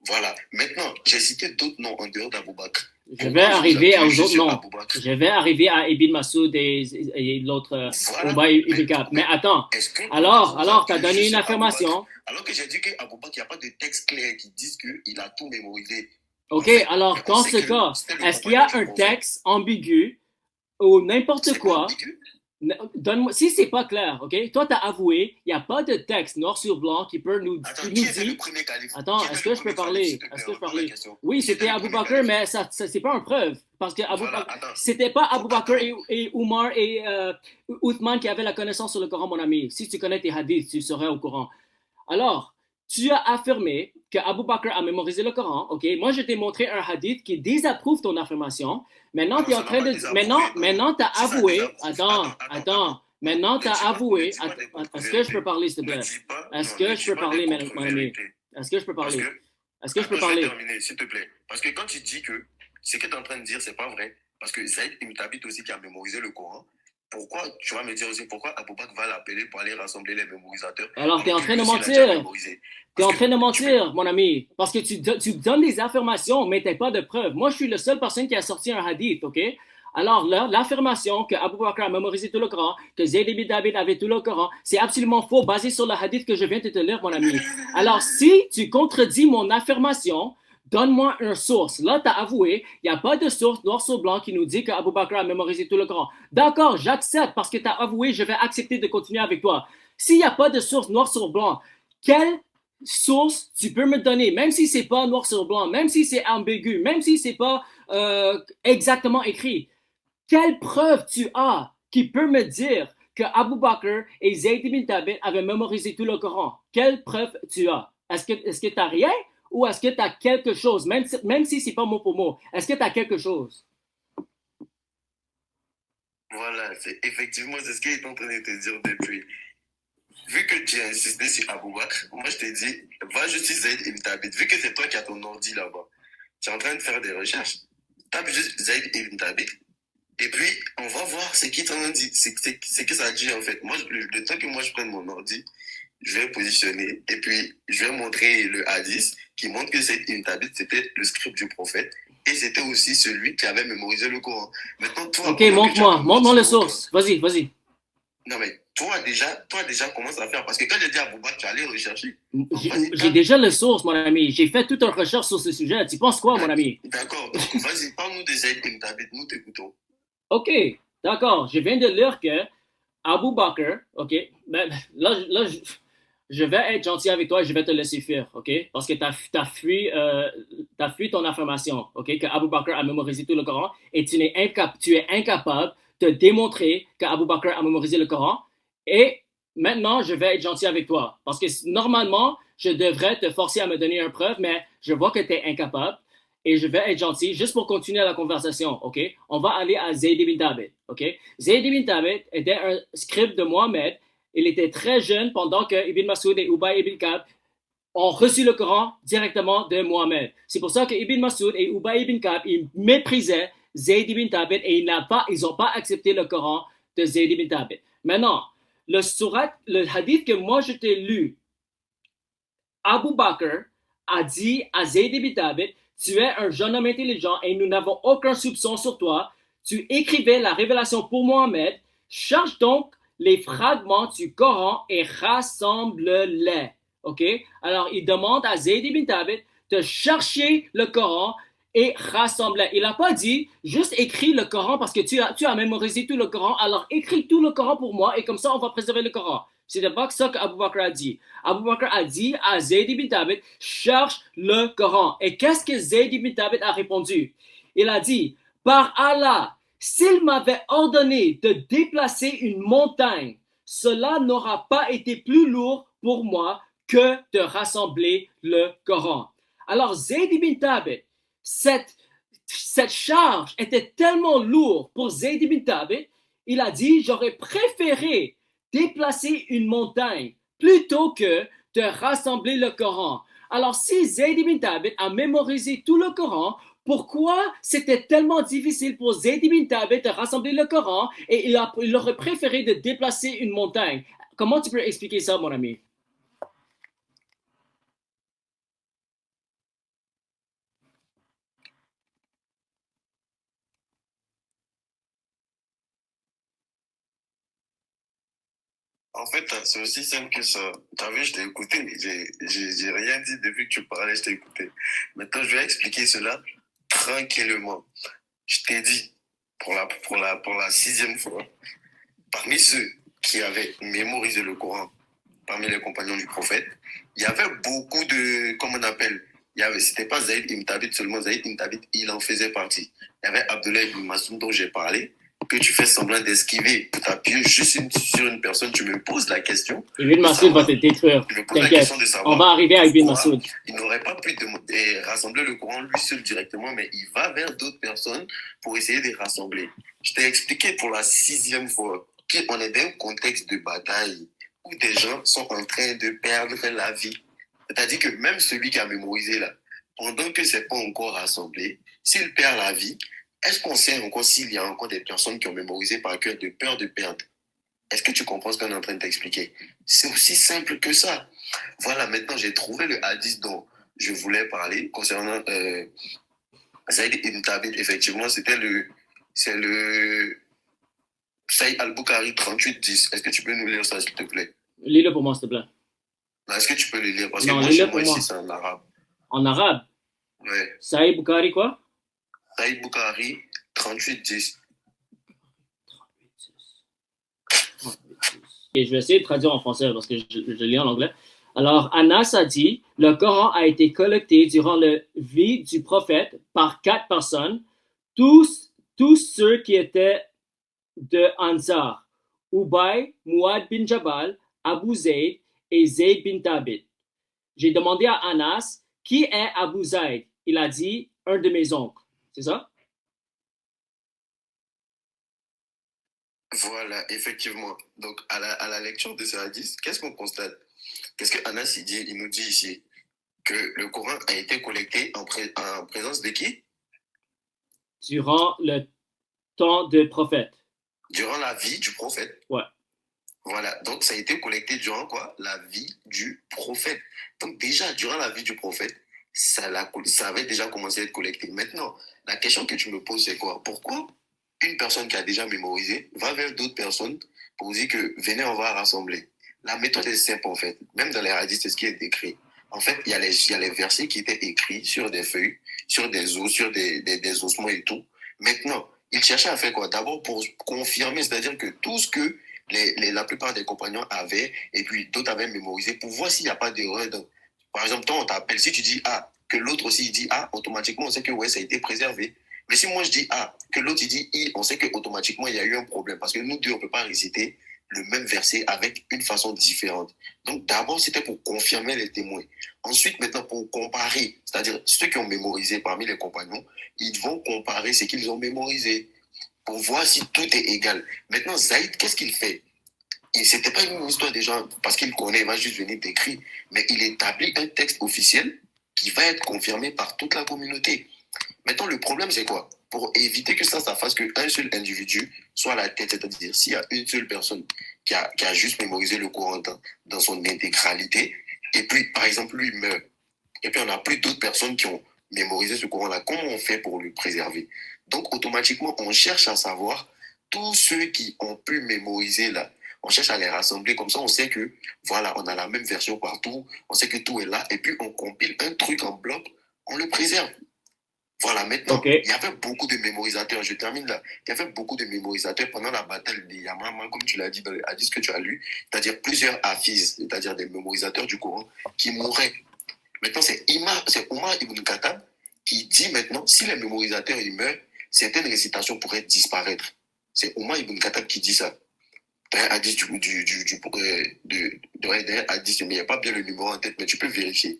Voilà. Maintenant, j'ai cité d'autres noms en dehors d'Abou Bakr. Je vais arriver aux autres noms. Je vais arriver à Ibn Masoud et l'autre Ubay ibn Ka'b. Mais attends. Alors, tu as donné une affirmation. Alors que j'ai dit qu'Abou Bakr, il n'y a pas de texte clair qui dise qu'il a tout mémorisé. OK, alors, dans ce cas, est-ce qu'il y a un texte ambigu ou n'importe quoi? Donne-moi, si c'est pas clair, ok? Toi, t'as avoué, il n'y a pas de texte noir sur blanc qui peut nous dire. Attends, est-ce que je peux parler? Oui, c'était Abou Bakr, mais ça c'est pas une preuve. Parce que c'était pas Abou Bakr et Omar et Othman qui avaient la connaissance sur le Coran, mon ami. Si tu connais tes hadiths, tu serais au courant. Alors, tu as affirmé que Abou Bakr a mémorisé le Coran, ok? Moi, je t'ai montré un hadith qui désapprouve ton affirmation. Maintenant, tu es en train de... Maintenant, tu as avoué... Attends. Maintenant, tu as avoué... Est-ce que je peux parler, s'il te plaît? Est-ce que je peux parler, mon ami? Est-ce que je peux parler? Est-ce que je peux parler? Je vais terminer, s'il te plaît. Parce que quand tu dis que ce que tu es en train de dire, c'est pas vrai, parce que Zaïd Ibn Thabit aussi qui a mémorisé le Coran, pourquoi, tu vas me dire aussi pourquoi Abou Bakr va l'appeler pour aller rassembler les mémorisateurs? Alors, tu es en train de mentir. Tu es en train de mentir, mon ami. Parce que tu donnes des affirmations, mais tu n'as pas de preuves. Moi, je suis la seule personne qui a sorti un hadith, OK? Alors, l'affirmation que Abou Bakr a mémorisé tout le Coran, que Zayd ibn Thabit avait tout le Coran, c'est absolument faux, basé sur le hadith que je viens de te lire, mon ami. Alors, si tu contredis mon affirmation, donne-moi une source. Là, tu as avoué, il n'y a pas de source noir sur blanc qui nous dit qu'Abou Bakr a mémorisé tout le Coran. D'accord, j'accepte parce que tu as avoué, je vais accepter de continuer avec toi. S'il n'y a pas de source noir sur blanc, quelle source tu peux me donner, même si c'est pas noir sur blanc, même si c'est ambigu, même si c'est pas exactement écrit? Quelle preuve tu as qui peut me dire que Abou Bakr et Zayd ibn Thabit avaient mémorisé tout le Coran? Quelle preuve tu as? Est-ce que tu n'as rien? Ou est-ce que tu as quelque chose, même si ce n'est pas mot pour mot, est-ce que tu as quelque chose? Voilà, effectivement, c'est ce qu'il est en train de te dire depuis. vu que tu as insisté sur Abou Bakr, moi je t'ai dit, va juste sur Zaid Ibn Thabit. Vu que c'est toi qui as ton ordi là-bas, tu es en train de faire des recherches. Tape juste Zaid Ibn Thabit. Et puis, on va voir ce qui t'en dit, c'est que ça dit en fait. Moi, le temps que moi je prenne mon ordi, je vais positionner et puis je vais montrer le hadith qui montre que Zayd ibn Thabit, c'était le script du prophète et c'était aussi celui qui avait mémorisé le Coran. Maintenant, toi... Ok, montre-moi les sources. Vas-y. Non, mais toi déjà, commence à faire. Parce que quand j'ai dit à Bouba, tu allais rechercher. J'ai déjà les sources, mon ami. J'ai fait toute une recherche sur ce sujet. Tu penses quoi, mon ami? D'accord. Donc, vas-y, parle-nous de Zayd ibn Thabit. Nous t'écoutons. Ok, d'accord. Je viens de lire que Abu Bakr, ok, ben, là je vais être gentil avec toi et je vais te laisser faire, ok, parce que tu as fui ton affirmation, ok, que Abu Bakr a mémorisé tout le Coran et tu es incapable de démontrer que Abu Bakr a mémorisé le Coran. Et maintenant, je vais être gentil avec toi, parce que normalement, je devrais te forcer à me donner une preuve, mais je vois que tu es incapable. Et je vais être gentil, juste pour continuer la conversation, ok? On va aller à Zayd ibn Thabit, ok? Zayd ibn Thabit était un scribe de Mohammed. Il était très jeune pendant que Ibn Mas'ud et Ubay ibn Ka'b ont reçu le Coran directement de Mohammed. C'est pour ça que Ibn Mas'ud et Ubay ibn Ka'b, ils méprisaient Zayd ibn Thabit et ils n'ont pas accepté le Coran de Zayd ibn Thabit. Maintenant, le hadith que moi je t'ai lu, Abu Bakr a dit à Zayd ibn Thabit, tu es un jeune homme intelligent et nous n'avons aucun soupçon sur toi. Tu écrivais la révélation pour Mohammed. Cherche donc les fragments du Coran et rassemble-les. OK? Alors, il demande à Zayd ibn Thabit de chercher le Coran et rassemble-les. Il n'a pas dit juste écris le Coran parce que tu as mémorisé tout le Coran. Alors, écris tout le Coran pour moi et comme ça, on va préserver le Coran. C'est pas ça qu'Abu Bakr a dit. Abu Bakr a dit à Zayd ibn Thabit, cherche le Coran. Et qu'est-ce que Zayd ibn Thabit a répondu? Il a dit, par Allah, s'il m'avait ordonné de déplacer une montagne, cela n'aura pas été plus lourd pour moi que de rassembler le Coran. Alors Zayd ibn Thabit, cette charge était tellement lourde pour Zayd ibn Thabit, il a dit, j'aurais préféré déplacer une montagne plutôt que de rassembler le Coran. Alors, si Zayd ibn Thabit a mémorisé tout le Coran, pourquoi c'était tellement difficile pour Zayd ibn Thabit de rassembler le Coran et il aurait préféré de déplacer une montagne? Comment tu peux expliquer ça, mon ami? En fait, c'est aussi simple que ça. T'as vu, je t'ai écouté, mais j'ai rien dit depuis que tu parlais, je t'ai écouté. Maintenant, je vais expliquer cela tranquillement. Je t'ai dit, pour la 6e fois, parmi ceux qui avaient mémorisé le Coran, parmi les compagnons du prophète, il y avait beaucoup de, comment on appelle, c'était pas Zayd ibn Thabit seulement, Zayd ibn Thabit, il en faisait partie. Il y avait Abdullah ibn Mas'ud dont j'ai parlé, que tu fais semblant d'esquiver pour t'appuyer juste sur une personne, tu me poses la question. Ibn Mas'ud va te détruire. T'inquiète, on va arriver à Ibn Mas'ud. Il n'aurait pas pu rassembler le Coran lui seul directement, mais il va vers d'autres personnes pour essayer de les rassembler. Je t'ai expliqué pour la 6e fois qu'on est dans un contexte de bataille où des gens sont en train de perdre la vie. C'est-à-dire que même celui qui a mémorisé là, pendant que c'est pas encore rassemblé, s'il perd la vie, est-ce qu'on sait encore s'il y a encore des personnes qui ont mémorisé par cœur de peur de perdre? Est-ce que tu comprends ce qu'on est en train de t'expliquer? C'est aussi simple que ça. Voilà, maintenant j'ai trouvé le hadith dont je voulais parler concernant Zayd ibn Thabit. Effectivement, c'est le Sahih al-Bukhari 38-10. Est-ce que tu peux nous lire ça, s'il te plaît? Lis-le pour moi, s'il te plaît. Est-ce que tu peux le lire? Parce que non, moi, chez moi, ici, c'est en arabe. En arabe? Ouais. Sahih Bukhari quoi? Sahih Bukhari 38-10. Et je vais essayer de traduire en français parce que je lis en anglais. Alors, Anas a dit, le Coran a été collecté durant la vie du prophète par 4 personnes, tous ceux qui étaient de Ansar, Ubay, Muad bin Jabal, Abu Zayd et Zayd bin Thabit. J'ai demandé à Anas, qui est Abu Zayd? Il a dit, un de mes oncles. C'est ça? Voilà, effectivement. Donc, à la lecture de ce hadith, qu'est-ce qu'on constate? Qu'est-ce que Anas il nous dit ici? Que le Coran a été collecté en présence de qui? Durant le temps de prophète. Durant la vie du prophète. Ouais. Voilà, donc ça a été collecté durant quoi? La vie du prophète. Donc déjà, durant la vie du prophète, ça avait déjà commencé à être collecté. Maintenant, la question que tu me poses, c'est quoi? Pourquoi une personne qui a déjà mémorisé va vers d'autres personnes pour dire que venez, on va rassembler? La méthode est simple en fait. Même dans les hadiths, c'est ce qui est décrit. En fait, il y a les versets qui étaient écrits sur des feuilles, sur des os, sur des ossements et tout. Maintenant, il cherchait à faire quoi? D'abord pour confirmer, c'est-à-dire que tout ce que la plupart des compagnons avaient, et puis d'autres avaient mémorisé, pour voir s'il n'y a pas d'erreur. Par exemple, toi, on t'appelle, si tu dis A, que l'autre aussi il dit A, automatiquement, on sait que ouais, ça a été préservé. Mais si moi je dis A, que l'autre il dit I, on sait qu'automatiquement, il y a eu un problème. Parce que nous deux, on ne peut pas réciter le même verset avec une façon différente. Donc d'abord, c'était pour confirmer les témoins. Ensuite, maintenant, pour comparer, c'est-à-dire ceux qui ont mémorisé parmi les compagnons, ils vont comparer ce qu'ils ont mémorisé pour voir si tout est égal. Maintenant, Zaïd, qu'est-ce qu'il fait? C'était pas une histoire des gens, parce qu'il connaît, il va juste venir d'écrire, mais il établit un texte officiel qui va être confirmé par toute la communauté. Maintenant, le problème, c'est quoi? Pour éviter que ça fasse qu'un seul individu soit à la tête, c'est-à-dire s'il y a une seule personne qui a juste mémorisé le Coran dans son intégralité, et puis, par exemple, lui meurt, et puis on n'a plus d'autres personnes qui ont mémorisé ce Coran-là, comment on fait pour le préserver? Donc, automatiquement, on cherche à savoir tous ceux qui ont pu mémoriser là. On cherche à les rassembler, comme ça on sait que, voilà, on a la même version partout, on sait que tout est là, et puis on compile un truc en bloc, on le préserve. Voilà, maintenant, Okay. il y avait beaucoup de mémorisateurs, je termine là, il y avait beaucoup de mémorisateurs pendant la bataille de Yamama, comme tu l'as dit dans les hadiths que tu as lu, c'est-à-dire plusieurs hafiz, c'est-à-dire des mémorisateurs du Coran, qui mouraient. Maintenant, c'est Omar ibn Khattab qui dit maintenant, si les mémorisateurs ils meurent, certaines récitations pourraient disparaître. C'est Omar ibn Khattab qui dit ça. Dans un hadith hadith, mais il n'y a pas bien le numéro en tête, mais tu peux vérifier.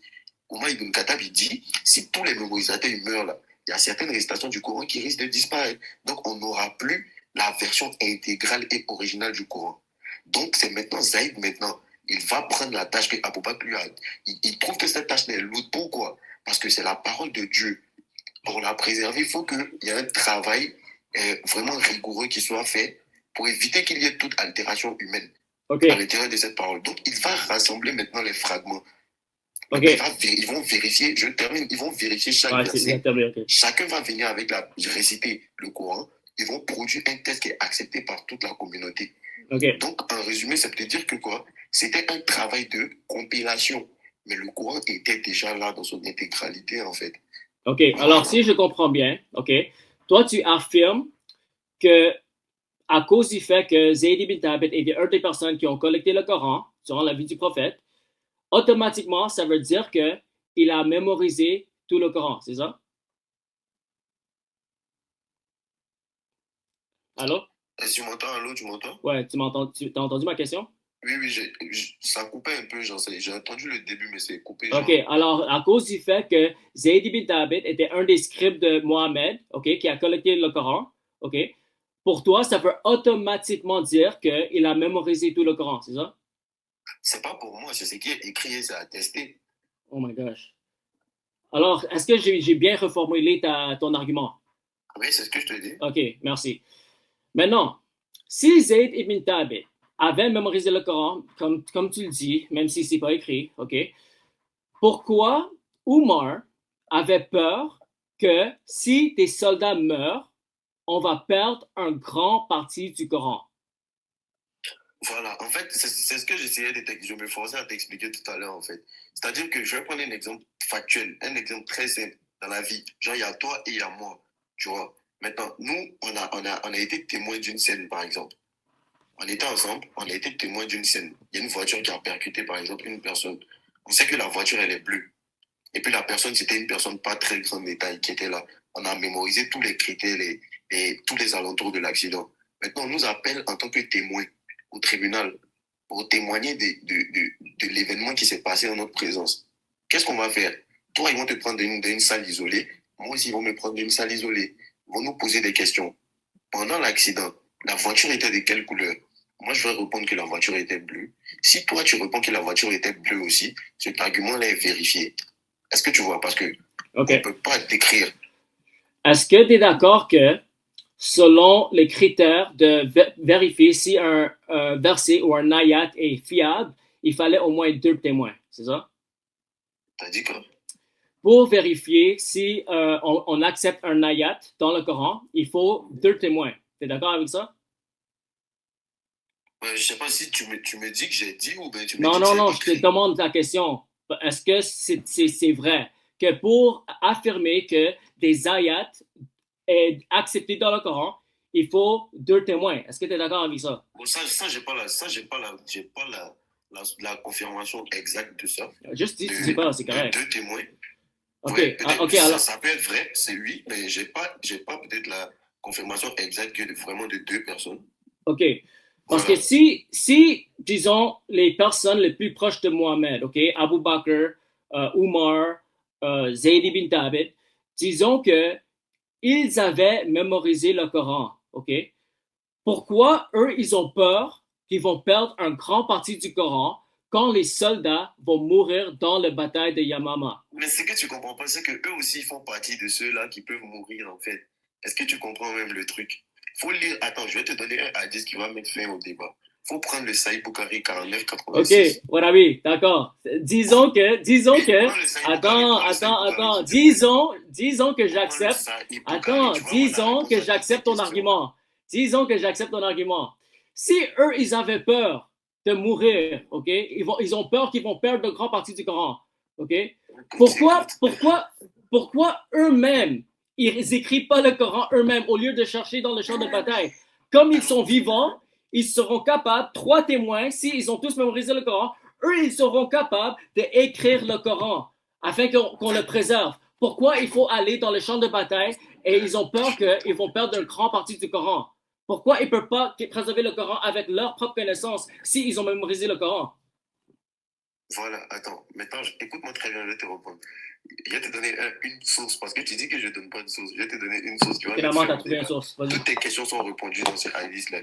Omar ibn Khattab, il dit, si tous les mémorisateurs ils meurent là, il y a certaines récitations du Coran qui risquent de disparaître. Donc, on n'aura plus la version intégrale et originale du Coran. Donc, c'est maintenant Zaïd, maintenant, il va prendre la tâche que Abou Bakr lui a. Il trouve que cette tâche n'est lourde. Pourquoi? Parce que c'est la parole de Dieu. Pour la préserver, il faut qu'il y ait un travail vraiment rigoureux qui soit fait pour éviter qu'il y ait toute altération humaine à l'intérieur de cette parole. Donc, il va rassembler maintenant les fragments. Okay. Ils vont vérifier, je termine, ils vont vérifier chaque verset. Okay. Chacun va venir réciter le Coran. Ils vont produire un texte qui est accepté par toute la communauté. Okay. Donc, en résumé, ça veut dire que quoi? C'était un travail de compilation. Mais le Coran était déjà là dans son intégralité, en fait. OK. Alors, si je comprends bien, OK, toi, tu affirmes que à cause du fait que Zayd ibn Thabit était une des personnes qui ont collecté le Coran durant la vie du prophète, automatiquement, ça veut dire qu'il a mémorisé tout le Coran, c'est ça? Allô? Tu m'entends? Allô, tu m'entends? Ouais, tu as entendu ma question? Oui, ça coupait un peu, j'ai entendu le début, mais c'est coupé. OK, alors, à cause du fait que Zayd ibn Thabit était un des scribes de Mohammed, OK, qui a collecté le Coran, OK, pour toi, ça veut automatiquement dire qu'il a mémorisé tout le Coran, c'est ça? C'est pas pour moi, c'est ce qui est écrit, c'est attesté. Oh my gosh. Alors, est-ce que j'ai bien reformulé ton argument? Oui, c'est ce que je te dis. OK, merci. Maintenant, si Zayd ibn Thabit avait mémorisé le Coran, comme tu le dis, même si ce n'est pas écrit, OK, pourquoi Omar avait peur que si des soldats meurent, on va perdre un grand parti du Coran? Voilà, en fait, c'est ce que je me forçais à t'expliquer tout à l'heure, en fait. C'est-à-dire que je vais prendre un exemple factuel, un exemple très simple dans la vie. Genre, il y a toi et il y a moi, tu vois. Maintenant, nous, on a été témoins d'une scène, par exemple. On était ensemble, on a été témoins d'une scène. Il y a une voiture qui a percuté, par exemple, une personne. On sait que la voiture, elle est bleue. Et puis la personne, c'était une personne pas très grande détail qui était là. On a mémorisé tous les critères, tous les alentours de l'accident. Maintenant, on nous appelle en tant que témoins au tribunal pour témoigner de l'événement qui s'est passé en notre présence. Qu'est-ce qu'on va faire? Toi, ils vont te prendre dans une salle isolée. Moi aussi, ils vont me prendre dans une salle isolée. Ils vont nous poser des questions. Pendant l'accident, La voiture était de quelle couleur? Moi, je vais répondre que la voiture était bleue. Si toi, tu réponds que la voiture était bleue aussi, cet argument-là est vérifié. Est-ce que tu vois? Parce que on ne peut pas décrire. Est-ce que tu es d'accord que, selon les critères de vérifier si un verset ou un ayat est fiable, il fallait au moins 2 témoins, c'est ça? T'as dit quoi? Pour vérifier si on accepte un ayat dans le Coran, il faut 2 témoins. Tu es d'accord avec ça? Je ne sais pas si tu me dis que j'ai dit ou bien tu me non, dis non, que non, c'est je te demande la question. Est-ce que c'est vrai que pour affirmer que des ayats est accepté dans le Coran, il faut 2 témoins. Est-ce que tu es d'accord avec ça? Bon, ça j'ai pas la confirmation exacte de ça. Juste dis, tu sais pas, c'est correct. 2 témoins. Ok, Ouais, okay, alors. Ça peut être vrai, c'est oui, mais j'ai pas peut-être la confirmation exacte que vraiment de 2 personnes. Ok. Parce que si, disons, les personnes les plus proches de Mohamed, ok, Abu Bakr, Umar, Zayd ibn Thabit, disons que ils avaient mémorisé le Coran, ok? Pourquoi eux, ils ont peur qu'ils vont perdre un grand partie du Coran quand les soldats vont mourir dans la bataille de Yamama? Mais ce que tu comprends pas, c'est que eux aussi font partie de ceux-là qui peuvent mourir, en fait. Est-ce que tu comprends même le truc? Faut lire. Attends, je vais te donner un hadith qui va mettre fin au débat. Faut prendre le Sahih Bukhari 49-86. Ok, Warabi, d'accord. Disons que, attends, disons que j'accepte, disons que j'accepte ton argument. Disons que j'accepte ton argument. Si eux, ils avaient peur de mourir, ok, ils ont peur qu'ils vont perdre de grandes parties du Coran, ok. Pourquoi eux-mêmes, ils écrivent pas le Coran eux-mêmes au lieu de chercher dans le champ de bataille? Comme ils sont vivants, ils seront capables, 3 témoins, s'ils ont tous mémorisé le Coran, eux, ils seront capables d'écrire le Coran afin qu'on le préserve. Pourquoi il faut aller dans le champ de bataille et ils ont peur qu'ils vont perdre une grande partie du Coran? Pourquoi ils ne peuvent pas préserver le Coran avec leur propre connaissance s'ils ont mémorisé le Coran? Voilà, attends, maintenant, écoute-moi très bien, je vais te répondre. Je vais te donner une source, parce que tu dis que je ne donne pas de source. Je vais te donner une source. Finalement, tu as trouvé une source. Toutes tes questions sont répondues dans ces hadiths-là.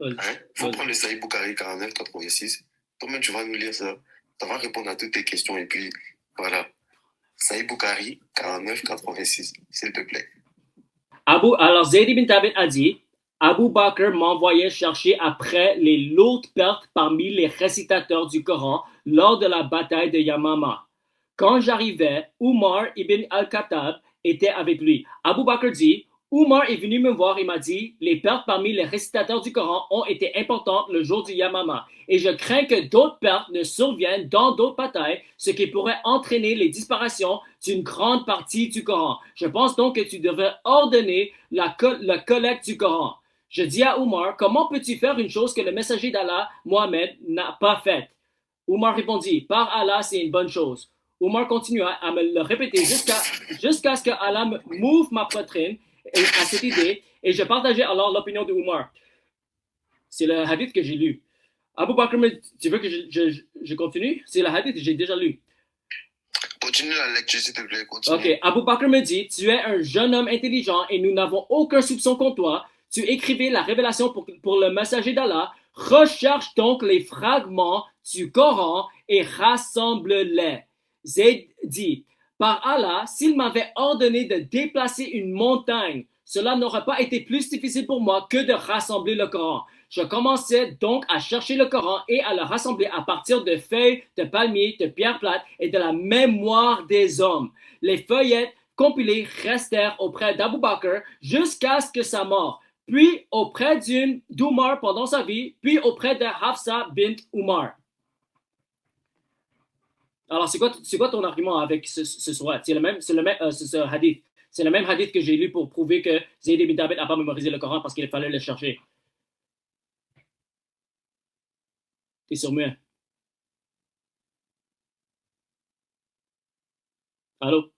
Il faut prendre le Sahih Bukhari 49-86. Toi-même, tu vas nous lire ça. Ça va répondre à toutes tes questions. Et puis, voilà. Sahih Bukhari 49-86, s'il te plaît. Alors, Zayd ibn Thabit a dit, Abu Bakr m'envoyait chercher après les lourdes pertes parmi les récitateurs du Coran lors de la bataille de Yamama. Quand j'arrivais, Umar ibn al-Khattab était avec lui. Abu Bakr dit, Umar est venu me voir et m'a dit, les pertes parmi les récitateurs du Coran ont été importantes le jour du Yamama, et je crains que d'autres pertes ne surviennent dans d'autres batailles, ce qui pourrait entraîner les disparitions d'une grande partie du Coran. Je pense donc que tu devrais ordonner la collecte du Coran. Je dis à Umar, comment peux-tu faire une chose que le messager d'Allah, Mohammed, n'a pas faite? Umar répondit, par Allah, c'est une bonne chose. Umar continua à me le répéter jusqu'à ce que Allah m'ouvre ma poitrine à cette idée, et je partageais alors l'opinion de Umar. C'est le hadith que j'ai lu. Abu Bakr tu veux que je continue? C'est le hadith que j'ai déjà lu. Continue la lecture, s'il te plaît. Continue. Ok, Abu Bakr me dit, tu es un jeune homme intelligent et nous n'avons aucun soupçon contre toi. Tu écrivais la révélation pour le messager d'Allah. Recherche donc les fragments du Coran et rassemble-les. Zayd dit, par Allah, s'il m'avait ordonné de déplacer une montagne, cela n'aurait pas été plus difficile pour moi que de rassembler le Coran. Je commençais donc à chercher le Coran et à le rassembler à partir de feuilles, de palmiers, de pierres plates et de la mémoire des hommes. Les feuillettes compilées restèrent auprès d'Abu Bakr jusqu'à ce que sa mort, puis auprès d'Umar pendant sa vie, puis auprès de Hafsa bint Umar. Alors, c'est quoi ton argument avec ce hadith? C'est le même hadith que j'ai lu pour prouver que Zayd ibn Thabit n'a pas mémorisé le Coran parce qu'il fallait le chercher. T'es sur moi. Allô?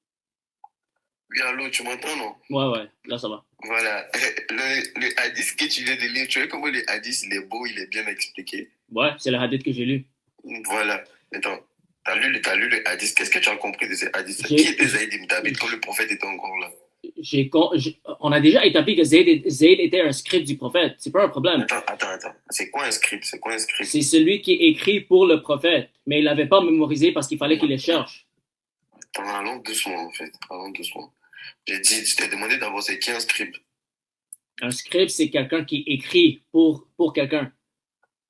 Oui, allô, tu m'entends, non? Ouais, là ça va. Voilà. Le hadith que tu viens de lire, tu vois comment le hadith, il est beau, il est bien expliqué. Ouais, c'est le hadith que j'ai lu. Voilà. Attends. T'as lu le hadith. Qu'est-ce que tu as compris de ce hadith? Qui était Zayd ibn Thabit quand le prophète était encore là? On a déjà établi que Zayd était un scribe du prophète. C'est pas un problème. Attends. C'est quoi un scribe? C'est celui qui écrit pour le prophète, mais il l'avait pas mémorisé parce qu'il fallait qu'il les cherche. Allons doucement, en fait. Je t'ai demandé d'abord, c'est qui un scribe? Un scribe, c'est quelqu'un qui écrit pour quelqu'un.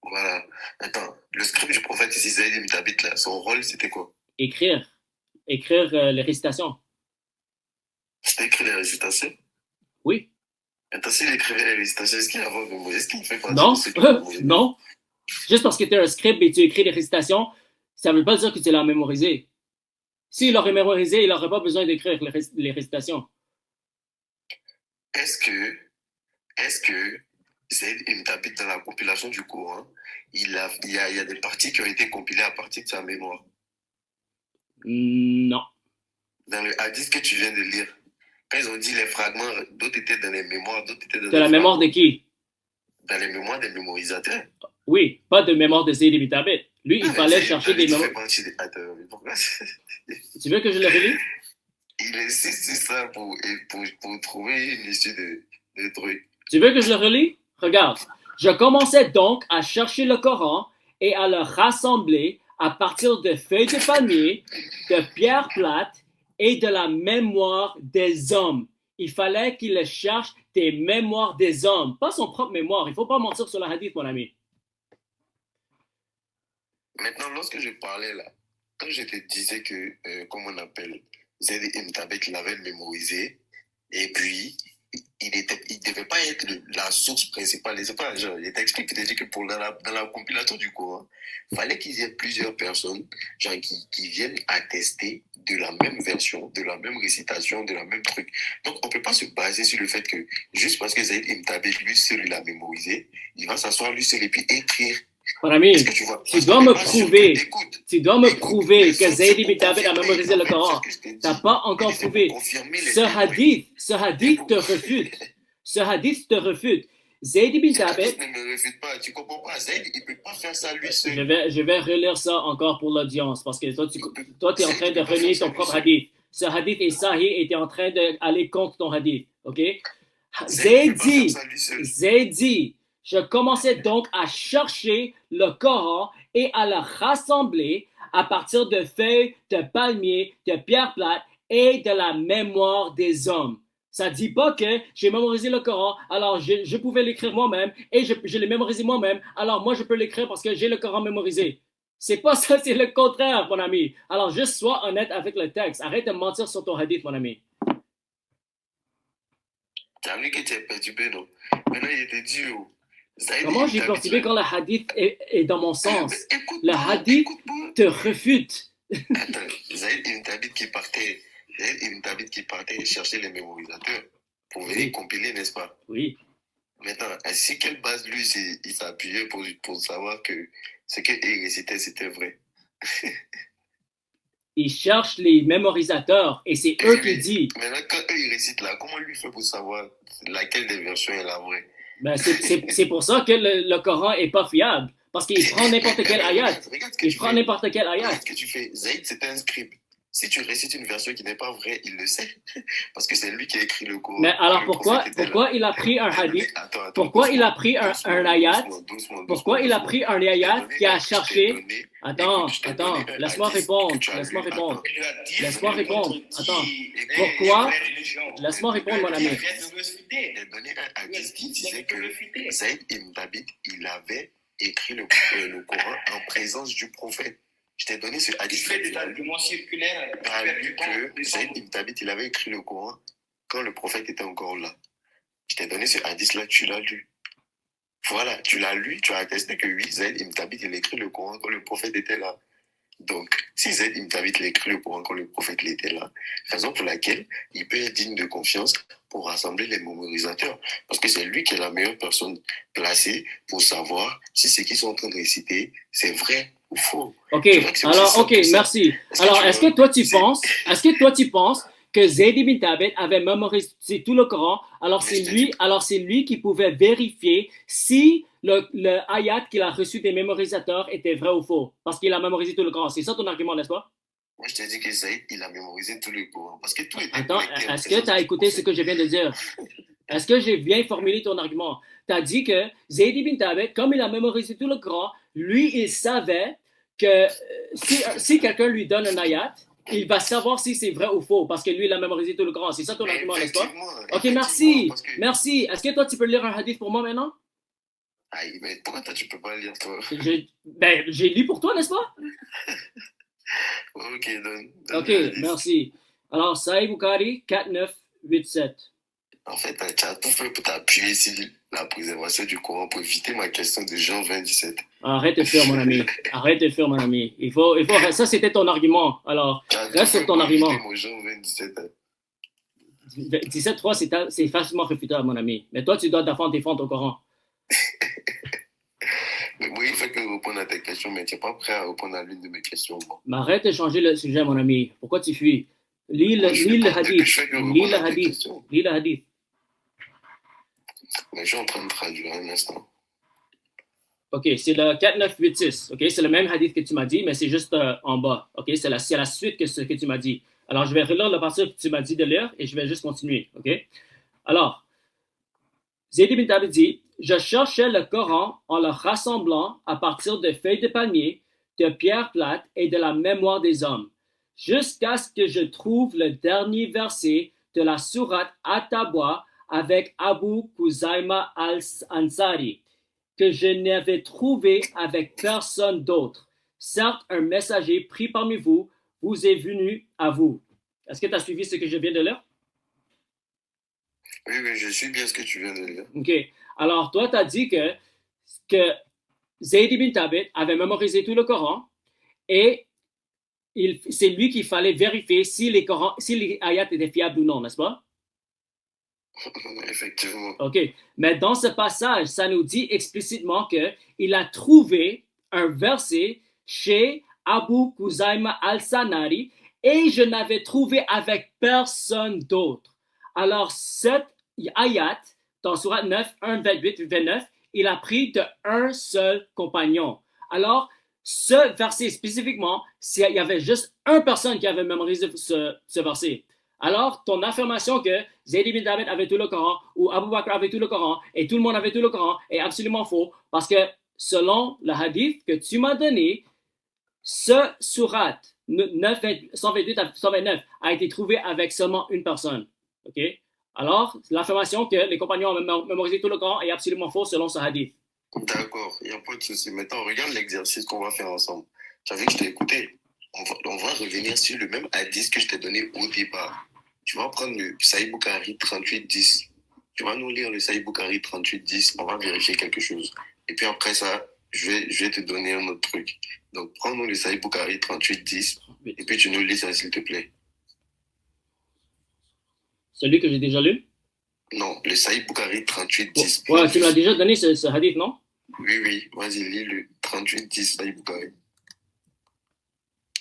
Voilà. Attends, le scribe du prophète ici, Zayd ibn Thabit, là, son rôle, c'était quoi? Écrire les récitations. C'était écrire les récitations? Oui. Attends, s'il écrivait les récitations, est-ce qu'il a mémorisé? Est-ce qu'il fait partie Non, de ceux qui l'ont mémorisé? non. Juste parce que tu es un scribe et tu écris les récitations, ça ne veut pas dire que tu l'as mémorisé. S'il l'aurait mémorisé, il n'aurait pas besoin d'écrire les récitations. Est-ce que Zayd ibn Thabit, dans la compilation du Coran, il y a des parties qui ont été compilées à partir de sa mémoire? Non. Dans le hadith que tu viens de lire, quand ils ont dit les fragments, d'autres étaient dans les mémoires, d'autres étaient dans De la mémoire de qui? Dans les mémoires des mémorisateurs. Oui, pas de mémoire de Zayd ibn Thabit. Lui, il fallait chercher des mémoires. Tu veux que je le relis? Il insiste sur ça pour trouver une issue de trucs. Tu veux que je le relis? Regarde. Je commençais donc à chercher le Coran et à le rassembler à partir de feuilles de palmier, de pierres plates et de la mémoire des hommes. Il fallait qu'il cherche des mémoires des hommes, pas son propre mémoire. Il ne faut pas mentir sur le hadith, mon ami. Maintenant, lorsque je parlais là, quand je te disais que, comment on appelle, Zayd ibn Thabit l'avait mémorisé, et puis il devait pas être la source principale. Je t'explique, je te dis que dans la compilation du Coran, il fallait qu'il y ait plusieurs personnes qui viennent attester de la même version, de la même récitation, de la même truc. Donc, on ne peut pas se baser sur le fait que juste parce que Zayd ibn Thabit, lui seul, il l'a mémorisé, il va s'asseoir lui seul et puis écrire. Mon ami, tu dois me prouver que Zayd ibn Thabit a mémorisé le Coran. Tu n'as pas encore prouvé. Ce hadith te refute. Ce hadith te refute. Zayd ibn Thabit... ne me refute pas, tu comprends pas. Zayd, il ne peut pas faire ça lui seul. Je vais relire ça encore pour l'audience, parce que toi, tu es en train de renier ton propre hadith. Ce hadith est sahih et tu es en train d'aller contre ton hadith. Ok? Zayd dit, je commençais donc à chercher le Coran et à le rassembler à partir de feuilles de palmier, de pierres plates et de la mémoire des hommes. Ça ne dit pas que j'ai mémorisé le Coran, alors je pouvais l'écrire moi-même et je l'ai mémorisé moi-même, alors moi je peux l'écrire parce que j'ai le Coran mémorisé. C'est pas ça, c'est le contraire, mon ami. Alors juste sois honnête avec le texte. Arrête de mentir sur ton hadith, mon ami. T'as vu que tu es perturbé, non? Maintenant, il était dur. Comment j'ai perturbé quand le hadith est dans mon sens? Le hadith te refute. Attends, Zayd ibn Thabit qui partait chercher les mémorisateurs pour venir compiler, n'est-ce pas? Oui. Maintenant, sur quelle base lui il s'appuyait pour savoir que ce qu'il récitait c'était vrai? Il cherche les mémorisateurs et c'est eux qui disent. Maintenant, quand eux ils récitent là, comment lui fait pour savoir laquelle des versions est la vraie? Ben, c'est pour ça que le Coran n'est pas fiable. Parce qu'il prend n'importe quel ayat. Il prend n'importe quel ayat. Regarde ce que tu fais. Zayd, c'est un scribe. Si tu récites une version qui n'est pas vraie, il le sait. Parce que c'est lui qui a écrit le Coran. Mais alors pourquoi il a pris un hadith? Pourquoi il a pris un ayat? Pourquoi il a pris un ayat qui a cherché? Attends, laisse-moi répondre. Laisse-moi répondre. Attends. Pourquoi? Laisse-moi répondre, mon ami. Il a donné un hadith qui disait que Zayd ibn Thabit, il avait écrit le Coran en présence du prophète. Je t'ai donné ce hadith. Tu fais des arguments circulaires. Tu as lu que Zayd ibn Thabit, il avait écrit le Coran quand le prophète était encore là. Je t'ai donné ce hadith-là, tu l'as lu. Voilà, tu l'as lu, tu as attesté que oui, Zayd ibn Thabit, il a écrit le Coran quand le prophète était là. Donc, si Zayd ibn Thabit a écrit le Coran quand le prophète était là, raison pour laquelle il peut être digne de confiance pour rassembler les mémorisateurs. Parce que c'est lui qui est la meilleure personne placée pour savoir si ce qu'ils sont en train de réciter, c'est vrai ou faux. Ok, alors, merci. Alors, est-ce que toi tu penses que Zayd ibn Thabit avait mémorisé tout le Coran, alors c'est lui qui pouvait vérifier si le ayat qu'il a reçu des mémorisateurs était vrai ou faux, parce qu'il a mémorisé tout le Coran. C'est ça ton argument, n'est-ce pas? Moi, je t'ai dit que Zaïd, il a mémorisé tout le Coran. Parce que tout était Attends, connecté. est-ce que tu as écouté ce que je viens de dire? Est-ce que j'ai bien formulé ton argument? Tu as dit que Zayd ibn Thabit, comme il a mémorisé tout le Coran, lui, il savait que si quelqu'un lui donne un ayat, il va savoir si c'est vrai ou faux, parce que lui, il a mémorisé tout le Coran. C'est ça ton argument, n'est-ce pas? Ok, merci. Merci. Est-ce que toi, tu peux lire un hadith pour moi maintenant? Aïe, mais pourquoi toi, tu peux pas lire, toi? J'ai lu pour toi, n'est-ce pas? Ok, donne. Ok, merci. Alors, Sahih Bukhari 4987. En fait, tu as tout fait pour t'appuyer sur la préservation du Coran pour éviter ma question de Jean 2017. Arrête de faire, mon ami. Arrête de faire, mon ami. Il faut, ça, c'était ton argument. Alors, reste sur ton argument. Mon Jean 2017. 17.3, c'est facilement réfutable, mon ami. Mais toi, tu dois défendre ton Coran. Mais oui, il faut que je réponde à tes questions, mais tu n'es pas prêt à répondre à l'une de mes questions. Bon. Mais arrête de changer le sujet, mon ami. Pourquoi tu fuis? Lis le hadith. Lis le hadith. Lis le hadith. Mais je suis en train de traduire un instant. Ok, c'est le 4986. Ok, c'est le même hadith que tu m'as dit, mais c'est juste en bas. Ok, c'est la suite que ce que tu m'as dit. Alors, je vais relire le passage que tu m'as dit de lire et je vais juste continuer. Ok? Alors, Zayd ibn Thabit dit: je cherchais le Coran en le rassemblant à partir de feuilles de palmier, de pierres plates et de la mémoire des hommes, jusqu'à ce que je trouve le dernier verset de la sourate At-Tabwa avec Abu Khuzaima al-Ansari, que je n'avais trouvé avec personne d'autre. Certes, un messager pris parmi vous est venu à vous. Est-ce que tu as suivi ce que je viens de lire? Oui, je suis bien ce que tu viens de lire. OK. Alors, toi, tu as dit que Zayd ibn Thabit avait mémorisé tout le Coran et c'est lui qu'il fallait vérifier si les ayats étaient fiables ou non, n'est-ce pas? Effectivement. OK. Mais dans ce passage, ça nous dit explicitement qu'il a trouvé un verset chez Abu Khuzaima al-Sanari et je n'avais trouvé avec personne d'autre. Alors, cet ayat, dans Sourate 9, 1, 28, 29, il a pris d'un seul compagnon. Alors, ce verset spécifiquement, il y avait juste une personne qui avait mémorisé ce verset. Alors, ton affirmation que Zayd ibn Thabit avait tout le Coran ou Abu Bakr avait tout le Coran et tout le monde avait tout le Coran est absolument faux parce que selon le hadith que tu m'as donné, ce surat 128 à 129 a été trouvé avec seulement une personne. OK? Alors, l'affirmation que les compagnons ont mémorisé tout le Coran est absolument faux selon ce hadith. D'accord, il n'y a pas de souci. Maintenant, regarde l'exercice qu'on va faire ensemble. Tu as vu que je t'ai écouté. On va revenir sur le même hadith que je t'ai donné au départ. Tu vas prendre le Sahih Bukhari 38-10. Tu vas nous lire le Sahih Bukhari 38-10. On va vérifier quelque chose. Et puis après ça, je vais te donner un autre truc. Donc, prends-nous le Sahih Bukhari 38-10. Et puis tu nous lis ça, s'il te plaît. Celui que j'ai déjà lu? Non, le Sahih Bukhari 38-10. Ouais, tu m'as déjà donné ce hadith, non? Oui. Vas-y, lis le 38-10 Sahih Bukhari.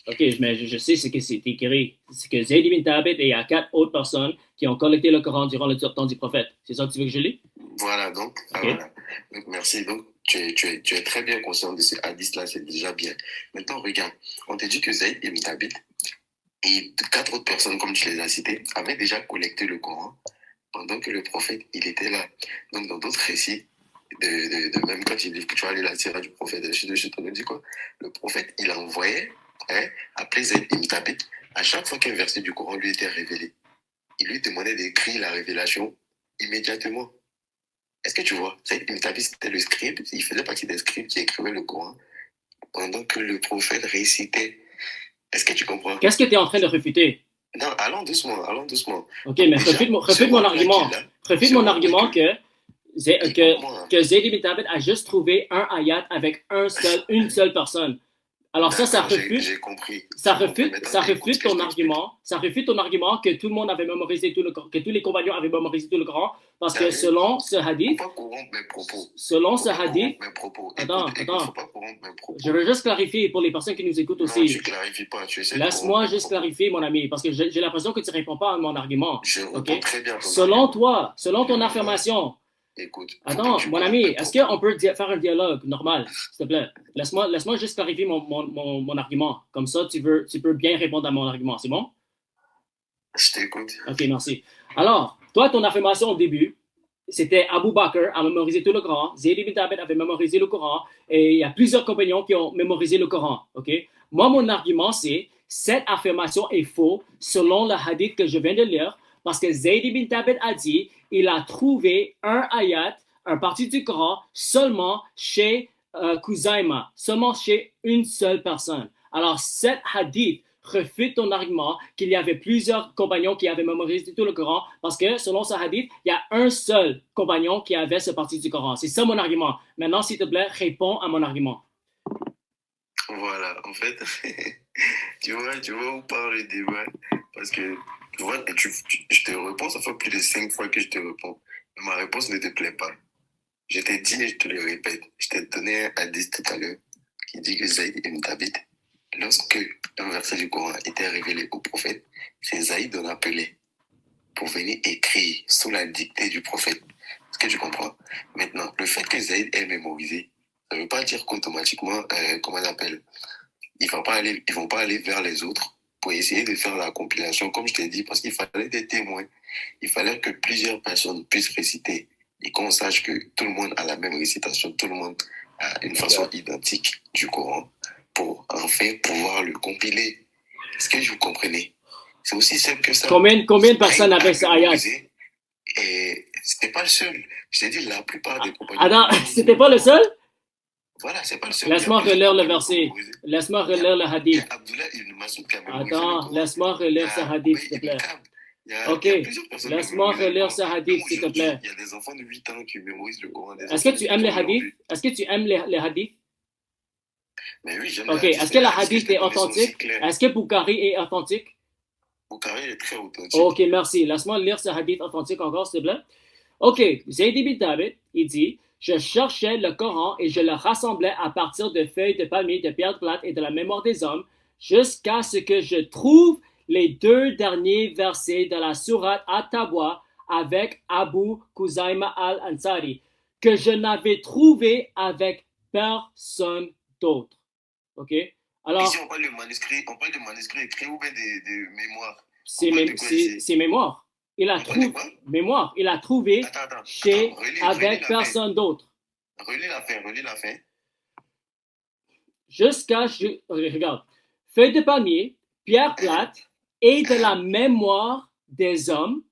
OK, mais je sais ce que c'est écrit. C'est que Zayd ibn Thabit et il y a 4 autres personnes qui ont collecté le Coran durant le temps du prophète. C'est ça que tu veux que je lis? Voilà, donc, okay. Voilà. Donc merci. Donc, tu es très bien conscient de ces hadiths-là, c'est déjà bien. Maintenant, regarde, on te dit que Zayd ibn Thabit et 4 autres personnes, comme tu les as citées, avaient déjà collecté le Coran pendant que le prophète, il était là. Donc, dans d'autres récits, de même quand tu vas aller la sira du prophète, je te dis quoi? Le prophète, il envoyait appeler Zayd ibn Thabit, à chaque fois qu'un verset du Coran lui était révélé, il lui demandait d'écrire la révélation immédiatement. Est-ce que tu vois? Zayd ibn Thabit, c'était le scribe, il faisait partie des scribes qui écrivaient le Coran pendant que le prophète récitait. Est-ce que tu comprends? Qu'est-ce que tu es en train de réfuter? Non, allons doucement. Ok, mais refute mon argument. Refute mon argument que Zayd ibn Thabit a juste trouvé un ayat avec une seule personne. Alors ça refute. J'ai compris. Ça refute ton argument. Ça refute ton argument que tout le monde avait mémorisé tout le Coran, que tous les compagnons avaient mémorisé tout le Coran, parce que selon ce hadith. Faut pas corrompre mes propos. Selon ce hadith. Attends. Faut pas corrompre mes propos. Je veux juste clarifier pour les personnes qui nous écoutent aussi. Non, tu clarifies pas. Laisse-moi juste clarifier, mon ami, parce que j'ai l'impression que tu réponds pas à mon argument. Je réponds très bien. Selon toi, selon ton affirmation, Écoute. Attends, mon ami, est-ce qu'on peut faire un dialogue normal, s'il te plaît? Laisse-moi juste clarifier mon argument. Comme ça, tu peux bien répondre à mon argument. C'est bon? Je t'écoute. Ok, merci. Alors, toi, ton affirmation au début, c'était Abu Bakr a mémorisé tout le Coran, Zayd ibn Thabit avait mémorisé le Coran, et il y a plusieurs compagnons qui ont mémorisé le Coran. Ok? Moi, mon argument, c'est cette affirmation est fausse selon le hadith que je viens de lire, parce que Zayd ibn Thabit a dit il a trouvé un ayat, un partie du Coran, seulement chez Khuzaima, seulement chez une seule personne. Alors, cet hadith refute ton argument qu'il y avait plusieurs compagnons qui avaient mémorisé tout le Coran, parce que selon ce hadith, il y a un seul compagnon qui avait ce partie du Coran. C'est ça mon argument. Maintenant, s'il te plaît, réponds à mon argument. Voilà, en fait, tu vois où part le débat, parce que tu vois, je te réponds, ça fait plus de 5 fois que je te réponds. Mais ma réponse ne te plaît pas. Je t'ai dit et je te le répète. Je t'ai donné un hadith tout à l'heure qui dit que Zayd ibn Thabit, lorsque un verset du Coran était révélé au prophète, c'est Zayd on appelait pour venir écrire sous la dictée du prophète. Est-ce que tu comprends? Maintenant, le fait que Zayd ait mémorisé, ça ne veut pas dire qu'automatiquement, comment on appelle, ils vont pas aller vers les autres pour essayer de faire la compilation, comme je t'ai dit, parce qu'il fallait des témoins. Il fallait que plusieurs personnes puissent réciter et qu'on sache que tout le monde a la même récitation, tout le monde a une façon identique du Coran pour enfin pouvoir le compiler. Est-ce que vous comprenez? C'est aussi simple que ça. Combien de personnes avaient ce ayat? Et c'était pas le seul. Je t'ai dit, la plupart des compagnons. Attends, c'était pas le seul? Voilà, c'est pas le seul. Laisse-moi relire le verset. Laisse-moi relire le hadith. Abdullah ibn Mas'ud qui a Attends, laisse-moi relire ce hadith, s'il te plaît. Ok, laisse-moi relire ce hadith, s'il te plaît. Il y a des enfants de 8 ans qui mémorisent le Coran. Est-ce que tu aimes les hadiths? Est-ce que tu aimes les hadiths? Mais oui, j'aime les hadiths. Ok, est-ce que le hadith est authentique? Est-ce que Bukhari est authentique? Bukhari est très authentique. Ok, merci. Laisse-moi lire ce hadith authentique encore, s'il te plaît. Ok, Zayd ibn Thabit, il dit, je cherchais le Coran et je le rassemblais à partir de feuilles de palmier, de pierres plates et de la mémoire des hommes, jusqu'à ce que je trouve les 2 derniers versets de la sourate At-Tabwa avec Abu Khuzaima al-Ansari, que je n'avais trouvé avec personne d'autre. Ok? Alors, ici, on parle de manuscrits écrits ou bien de mémoires. C'est mémoire. Il a trouvé mémoire. Il a trouvé avec personne d'autre. Relis la fin. Regarde. Feuille de palmier, pierre plate et de la mémoire des hommes,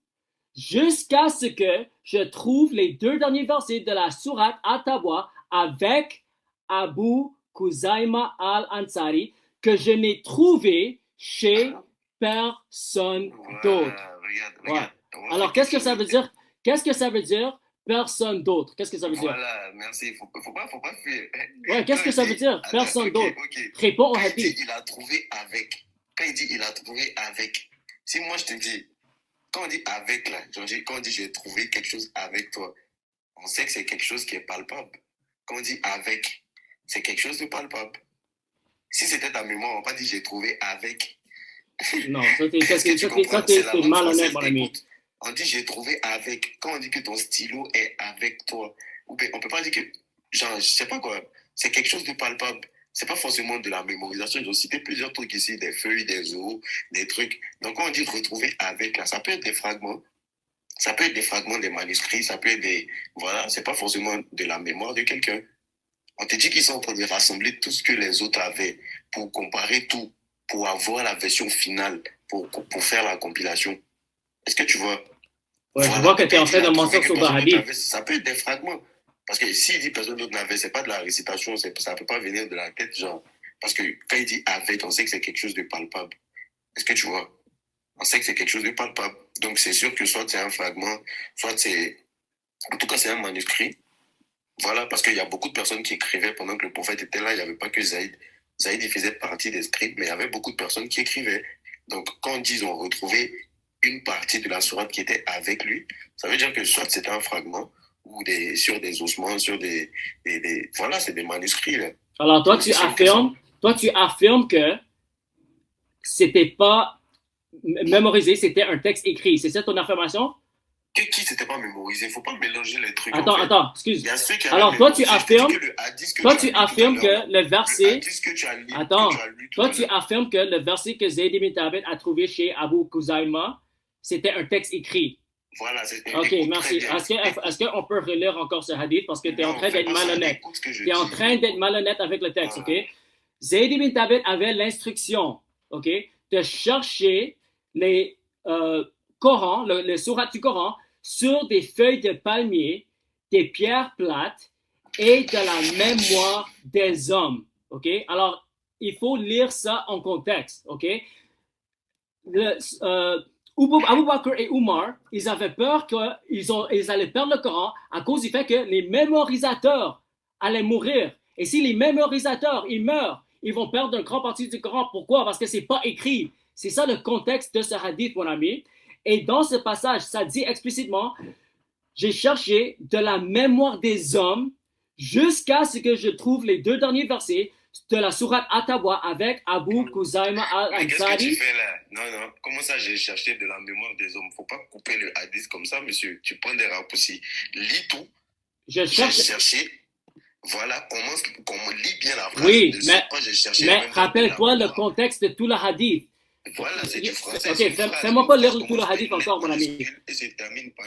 jusqu'à ce que je trouve les 2 derniers versets de la sourate At-Tabwa avec Abu Khuzaima al-Ansari, que je n'ai trouvé chez personne d'autre. Regarde. Alors, qu'est-ce que ça veut dire? Qu'est-ce que ça veut dire? Personne d'autre. Qu'est-ce que ça veut dire? Voilà, merci. Faut pas fuir. Ouais, qu'est-ce que ça veut dire? Personne d'autre. Réponds au hadith. Il a trouvé avec. Quand il dit il a trouvé avec. Si moi je te dis, quand on dit avec là, quand on dit j'ai trouvé quelque chose avec toi, on sait que c'est quelque chose qui est palpable. Quand on dit avec, c'est quelque chose de palpable. Si c'était ta mémoire, on va pas dire j'ai trouvé avec. Non, ça c'est malhonnête, mon ami. On dit j'ai trouvé avec. Quand on dit que ton stylo est avec toi, on peut pas dire que, genre, je sais pas quoi, c'est quelque chose de palpable. C'est pas forcément de la mémorisation. Ils ont cité plusieurs trucs ici, des feuilles, des os, des trucs. Donc quand on dit retrouver avec, là, ça peut être des fragments. Ça peut être des fragments des manuscrits, ça peut être des... Voilà, c'est pas forcément de la mémoire de quelqu'un. On te dit qu'ils sont en train de rassembler tout ce que les autres avaient pour comparer tout, pour avoir la version finale, pour faire la compilation. Est-ce que tu vois? Ouais, voilà, je vois que tu es en train de mentir sur le hadith. Ça peut être des fragments. Parce que s'il dit personne d'autre n'avait, c'est pas de la récitation, ça ne peut pas venir de la tête, genre. Parce que quand il dit avec, on sait que c'est quelque chose de palpable. Est-ce que tu vois? On sait que c'est quelque chose de palpable. Donc c'est sûr que soit c'est un fragment, soit c'est... En tout cas, c'est un manuscrit. Voilà, parce qu'il y a beaucoup de personnes qui écrivaient pendant que le prophète était là. Il n'y avait pas que Zaïd. Zaïd, il faisait partie des scribes, mais il y avait beaucoup de personnes qui écrivaient. Donc quand on dit qu'ils ont retrouvé une partie de la sourate qui était avec lui, ça veut dire que soit c'était un fragment, ou sur des ossements, sur des voilà, c'est des manuscrits. Là. Alors toi, tu affirmes que c'était pas mémorisé, c'était un texte écrit. C'est ça ton affirmation? Qui s'était pas mémorisé? Il ne faut pas mélanger les trucs. Attends, excuse. Il y a ceux qui Alors, toi, tu affirmes que le verset. Attends, toi, tu affirmes que le verset que Zayd ibn Thabit a trouvé chez Abu Khuzaima, c'était un texte écrit. Voilà, c'est Ok, merci. Est-ce qu'on peut relire encore ce hadith parce que tu es en train d'être malhonnête? Tu es en train d'être malhonnête avec le texte, ok? Zayd ibn Thabit avait l'instruction, ok, de chercher les Coran, les sourates du Coran sur des feuilles de palmier, des pierres plates et de la mémoire des hommes, ok? Alors, il faut lire ça en contexte, ok? Abu Bakr et Umar, ils avaient peur qu'ils allaient perdre le Coran à cause du fait que les mémorisateurs allaient mourir. Et si les mémorisateurs, ils meurent, ils vont perdre une grande partie du Coran. Pourquoi? Parce que c'est pas écrit. C'est ça le contexte de ce hadith, mon ami. Et dans ce passage, ça dit explicitement, j'ai cherché de la mémoire des hommes jusqu'à ce que je trouve les 2 derniers versets de la sourate At-Tawba avec Abu Khuzaima al-Ansari. Qu'est-ce que tu fais là? Non. Comment ça, j'ai cherché de la mémoire des hommes? Faut pas couper le hadith comme ça, monsieur. Tu prends des raccourcis. Lis tout. J'ai cherché. Voilà, lis bien la phrase. Oui, mais rappelle-toi le contexte de tout le hadith. Voilà, c'est du français. Ok, fais-moi pas lire tout le hadith encore, mon ami.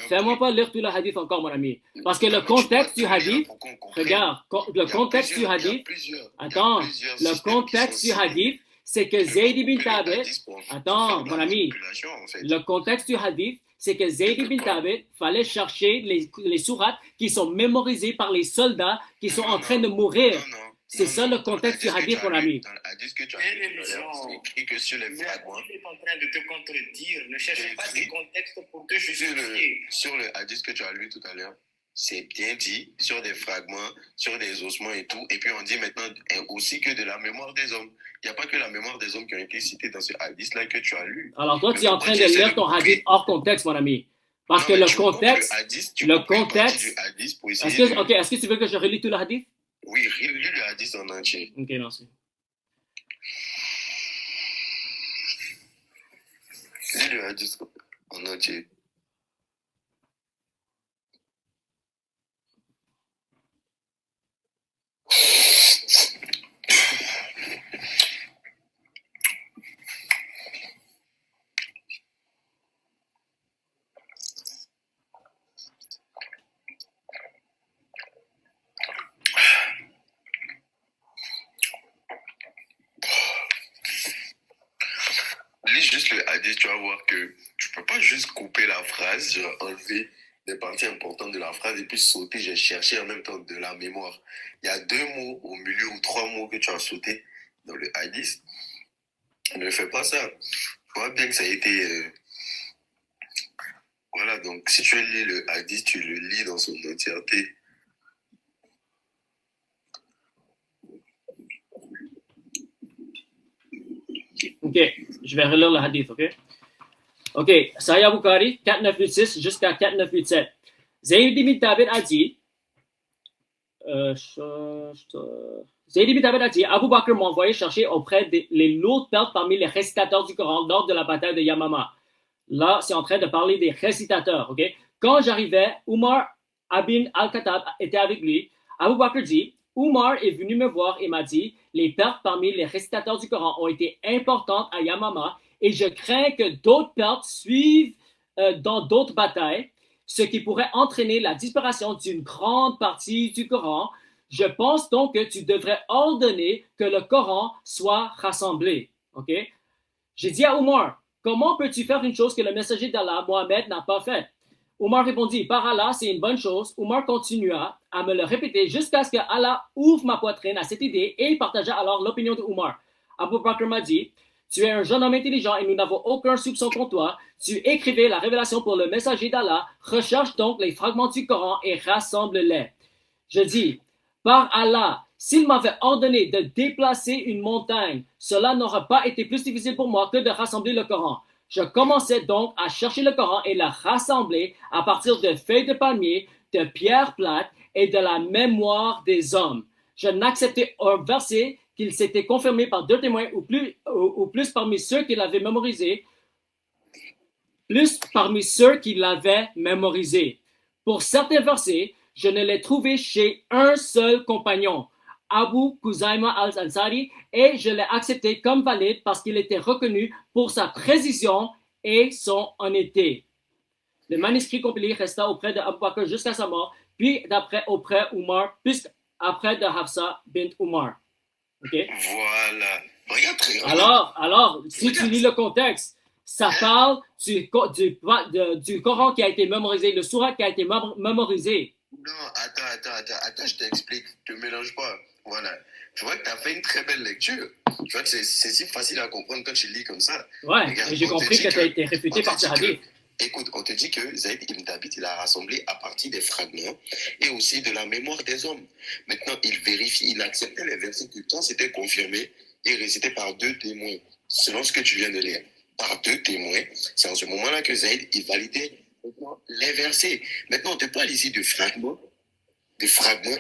Fais-moi pas lire tout le hadith encore, mon ami. Parce que le contexte du hadith, regarde, le contexte du hadith, attends, le contexte du hadith, c'est que Zayd ibn Thabit, attends, mon ami, le contexte du hadith, c'est que Zayd ibn Thabit fallait chercher les sourates qui sont mémorisées par les soldats qui sont en train de mourir. C'est ça le contexte du hadith, mon ami. Dans le hadith que tu as lu, c'est écrit que sur les fragments. Tu es en train de te contredire. Ne cherchez pas des contextes pour te justifier. Sur le hadith que tu as lu tout à l'heure, c'est bien dit sur des fragments, sur des ossements et tout. Et puis on dit maintenant aussi que de la mémoire des hommes. Il n'y a pas que la mémoire des hommes qui ont été cités dans ce hadith-là que tu as lu. Alors toi, tu es en train de lire ton hadith hors contexte, mon ami. Parce que le contexte. Est-ce que tu veux que je relis tout le hadith? Oui, lis le hadith en entier. Ok, merci. Lis le hadith en entier. Lis juste le hadith, tu vas voir que tu peux pas juste couper la phrase, enlever des parties importantes de la phrase et puis sauter. J'ai cherché en même temps de la mémoire. Il y a 2 mots au milieu ou 3 mots que tu as sauté dans le hadith. Ne fais pas ça. Tu vois bien que ça a été... Voilà, donc si tu lis le hadith, tu le lis dans son entièreté. Ok, je vais relire le hadith, ok? Ok, Sahih Bukhari, 4986 jusqu'à 4987. Zayd ibn Thabit a dit, Abu Bakr m'a envoyé chercher auprès des lourdes pertes parmi les récitateurs du Coran lors de la bataille de Yamama. Là, c'est en train de parler des récitateurs, ok? Quand j'arrivais, Umar ibn al-Khattab était avec lui. Abu Bakr dit, Umar est venu me voir et m'a dit, les pertes parmi les récitateurs du Coran ont été importantes à Yamama et je crains que d'autres pertes suivent dans d'autres batailles, ce qui pourrait entraîner la disparition d'une grande partie du Coran. Je pense donc que tu devrais ordonner que le Coran soit rassemblé. Ok? J'ai dit à Umar, comment peux-tu faire une chose que le messager d'Allah, Mohammed, n'a pas faite? Umar répondit, par Allah, c'est une bonne chose. Umar continua à me le répéter jusqu'à ce que Allah ouvre ma poitrine à cette idée et il partagea alors l'opinion de Umar. Abu Bakr m'a dit, tu es un jeune homme intelligent et nous n'avons aucun soupçon contre toi. Tu écrivais la révélation pour le messager d'Allah. Recherche donc les fragments du Coran et rassemble-les. Je dis, par Allah, s'il m'avait ordonné de déplacer une montagne, cela n'aurait pas été plus difficile pour moi que de rassembler le Coran. Je commençais donc à chercher le Coran et le rassembler à partir de feuilles de palmier, de pierres plates et de la mémoire des hommes. Je n'acceptais un verset qu'il s'était confirmé par 2 témoins ou plus parmi ceux qui l'avaient mémorisé. plus parmi ceux qui l'avaient mémorisé. Pour certains versets, je ne l'ai trouvé chez un seul compagnon, Abu Khuzaima al-Ansari, et je l'ai accepté comme valide parce qu'il était reconnu pour sa précision et son honnêteté. Le manuscrit compilé resta auprès de Abu Bakr jusqu'à sa mort, puis d'après auprès Umar, puis après de Hafsa bint Umar. Okay? Voilà. Regarde. Alors, si tu lis le contexte, ça parle du Coran qui a été mémorisé, le Surah qui a été mémorisé. Non, attends, je t'explique, ne te mélange pas. Voilà. Je vois que tu as fait une très belle lecture. Je vois que c'est si facile à comprendre quand tu lis comme ça. Ouais, mais j'ai compris que tu as été réfuté par ce hadith. Écoute, on te dit que Zayd ibn Thabit, il a rassemblé à partir des fragments et aussi de la mémoire des hommes. Maintenant, il vérifie, il acceptait les versets que quand c'était confirmé et récité par 2 témoins, selon ce que tu viens de lire. Par 2 témoins, c'est en ce moment-là que Zayd, il validait les versets. Maintenant, on te parle ici de fragments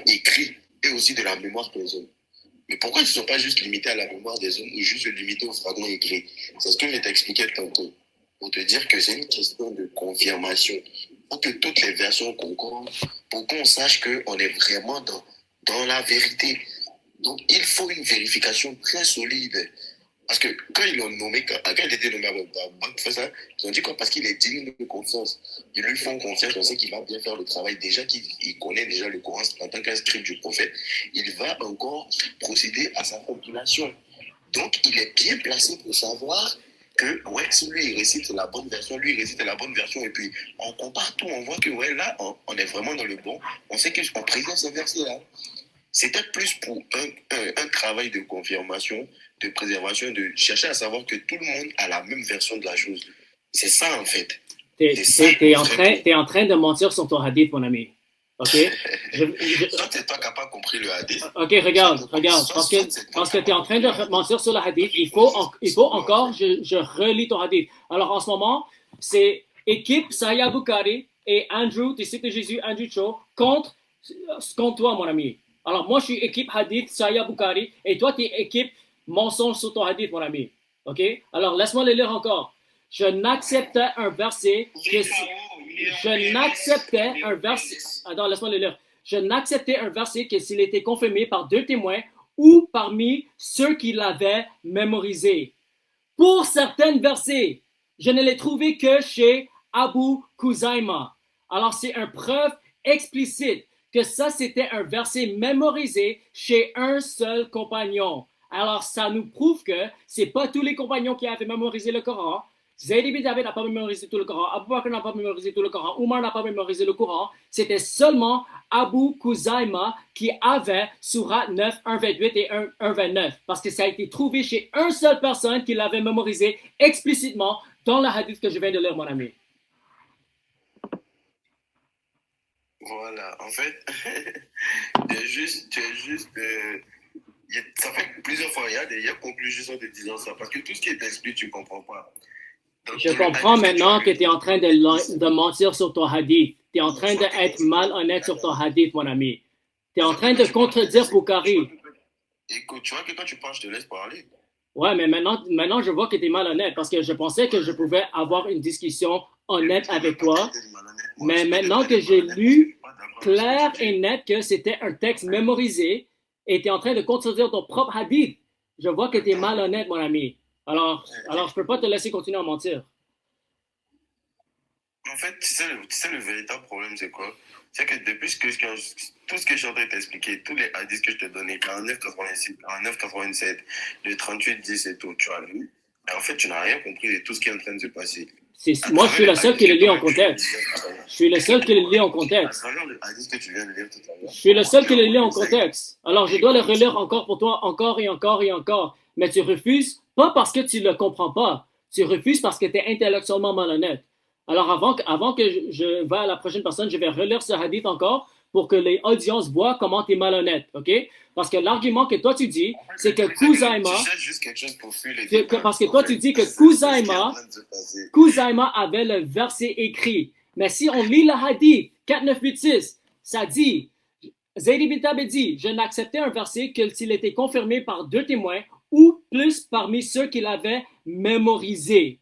écrits et aussi de la mémoire des hommes. Mais pourquoi ils ne sont pas juste limités à la mémoire des hommes ou juste limités aux fragments écrits? C'est ce que je t'expliquais tantôt. Pour te dire que c'est une question de confirmation. Pour que toutes les versions concordent, pour qu'on sache qu'on est vraiment dans la vérité. Donc, il faut une vérification très solide. Parce que quand ils l'ont nommé, quand il était nommé à ça, ils ont dit quoi? Parce qu'il est digne de confiance. Ils lui font confiance, on sait qu'il va bien faire le travail. Déjà qu'il connaît déjà le Coran en tant qu'inscript du prophète, il va encore procéder à sa compilation. Donc, il est bien placé pour savoir que, ouais, si lui, il récite la bonne version, lui, il récite la bonne version, et puis on compare tout, on voit que, ouais, là, on est vraiment dans le bon. On sait qu'on présente ce verset-là. C'était plus pour un travail de confirmation, de préservation, de chercher à savoir que tout le monde a la même version de la chose. C'est ça, en fait. T'es en train de mentir sur ton hadith, mon ami. OK? Toi, t'es pas capable de comprendre le hadith. OK, regarde. Parce que tu es en train de mentir sur le hadith, il faut encore, je relis ton hadith. Alors, en ce moment, c'est équipe Sahih Bukhari et Andrew, disciple de Jésus, Andrew Cho, contre toi, mon ami. Alors, moi, je suis équipe hadith Sahih Bukhari et toi, tu es équipe mensonge sur ton hadith, mon ami. OK? Alors, laisse-moi le lire encore. Je n'acceptais un verset que je n'acceptais un verset. Attends, laisse-moi le lire. Je n'acceptais un verset que s'il était confirmé par 2 témoins ou parmi ceux qui l'avaient mémorisé. Pour certains versets, je ne les trouvais que chez Abu Khuzaima. Alors, c'est une preuve explicite que ça, c'était un verset mémorisé chez un seul compagnon. Alors, ça nous prouve que ce n'est pas tous les compagnons qui avaient mémorisé le Coran. Zayd ibn Thabit n'a pas mémorisé tout le Coran, Abu Bakr n'a pas mémorisé tout le Coran, Umar n'a pas mémorisé le Coran. C'était seulement Abu Khuzaima qui avait Surat 9, 1,28 et 1,29. Parce que ça a été trouvé chez une seule personne qui l'avait mémorisé explicitement dans le hadith que je viens de lire, mon ami. Voilà, en fait, ça fait plusieurs fois, il y a des conclusions de disant ça, parce que tout ce qui est expliqué, tu ne comprends pas. Donc, je comprends maintenant que tu es en train de mentir sur ton hadith. Tu es en train d'être malhonnête sur ton hadith, mon ami. Tu es en train de contredire Bukhari. Écoute, tu vois que quand tu parles, je te laisse parler. Ouais, mais maintenant je vois que tu es malhonnête, parce que je pensais que je pouvais avoir une discussion honnête avec toi. Mais maintenant que j'ai lu clair et net que c'était un texte mémorisé et tu es en train de contredire ton propre hadith, je vois que tu es malhonnête, mon ami. Alors, je ne peux pas te laisser continuer à mentir. En fait, tu sais le véritable problème, c'est quoi? C'est que depuis tout ce que je suis en train de t'expliquer, tous les hadiths que je te donnais, 49,86, 49,87, le 38,10 et tout, tu as lu, mais en fait, tu n'as rien compris de tout ce qui est en train de se passer. Moi, je suis le seul qui le lit en contexte. Je suis le seul qui le lit en contexte. Je suis le seul qui le lit en contexte. Alors, je dois le relire encore pour toi, encore et encore et encore. Mais tu refuses, pas parce que tu ne le comprends pas. Tu refuses parce que tu es intellectuellement malhonnête. Alors, avant que je vais à la prochaine personne, je vais relire ce hadith encore pour que les audiences voient comment tu es malhonnête, OK? Parce que l'argument que toi tu dis, c'est que Khuzaima... Parce que toi tu dis que Khuzaima avait le verset écrit. Mais si on lit le hadith 4986, ça dit, Zayd ibn Thabit dit, je n'acceptais un verset que s'il était confirmé par 2 témoins ou plus parmi ceux qui l'avaient mémorisé.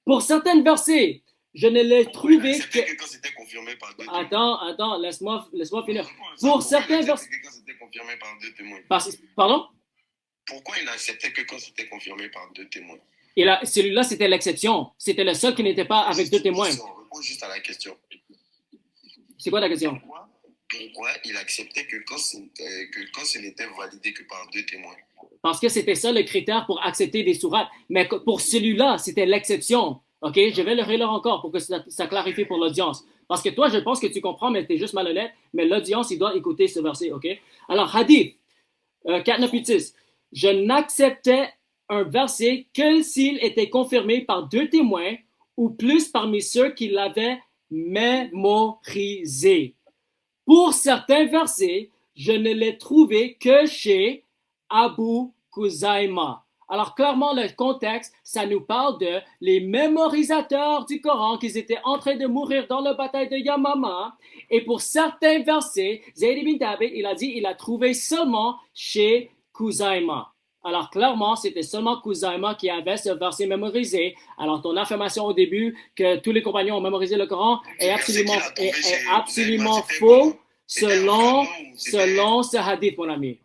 Pour certains versets, je ne l'ai trouvé que... quand c'était confirmé par deux Attends, laisse-moi finir. Pour certains versets... quand c'était confirmé par deux témoins. Pardon? Pourquoi il n'acceptait que quand c'était confirmé par deux témoins? Celui-là, c'était l'exception. C'était le seul qui n'était pas avec deux témoins. On répond juste à la question. C'est quoi la question? Pourquoi il acceptait que quand ce n'était validé que par deux témoins? Parce que c'était ça le critère pour accepter des sourates. Mais pour celui-là, c'était l'exception. OK? Je vais le relire encore pour que ça clarifie pour l'audience. Parce que toi, je pense que tu comprends, mais tu es juste malhonnête. Mais l'audience, il doit écouter ce verset. OK? Alors, Hadith 4.9.10. Je n'acceptais un verset que s'il était confirmé par deux témoins ou plus parmi ceux qui l'avaient mémorisé. Pour certains versets, je ne l'ai trouvé que chez Abu Khuzaima. Alors, clairement, le contexte, ça nous parle de les mémorisateurs du Coran qui étaient en train de mourir dans la bataille de Yamama. Et pour certains versets, Zayd ibn Thabit, il a dit il a trouvé seulement chez Khuzaima. Alors, clairement, c'était seulement Khuzaima qui avait ce verset mémorisé. Alors, ton affirmation au début que tous les compagnons ont mémorisé le Coran est absolument faux selon ce hadith, mon ami.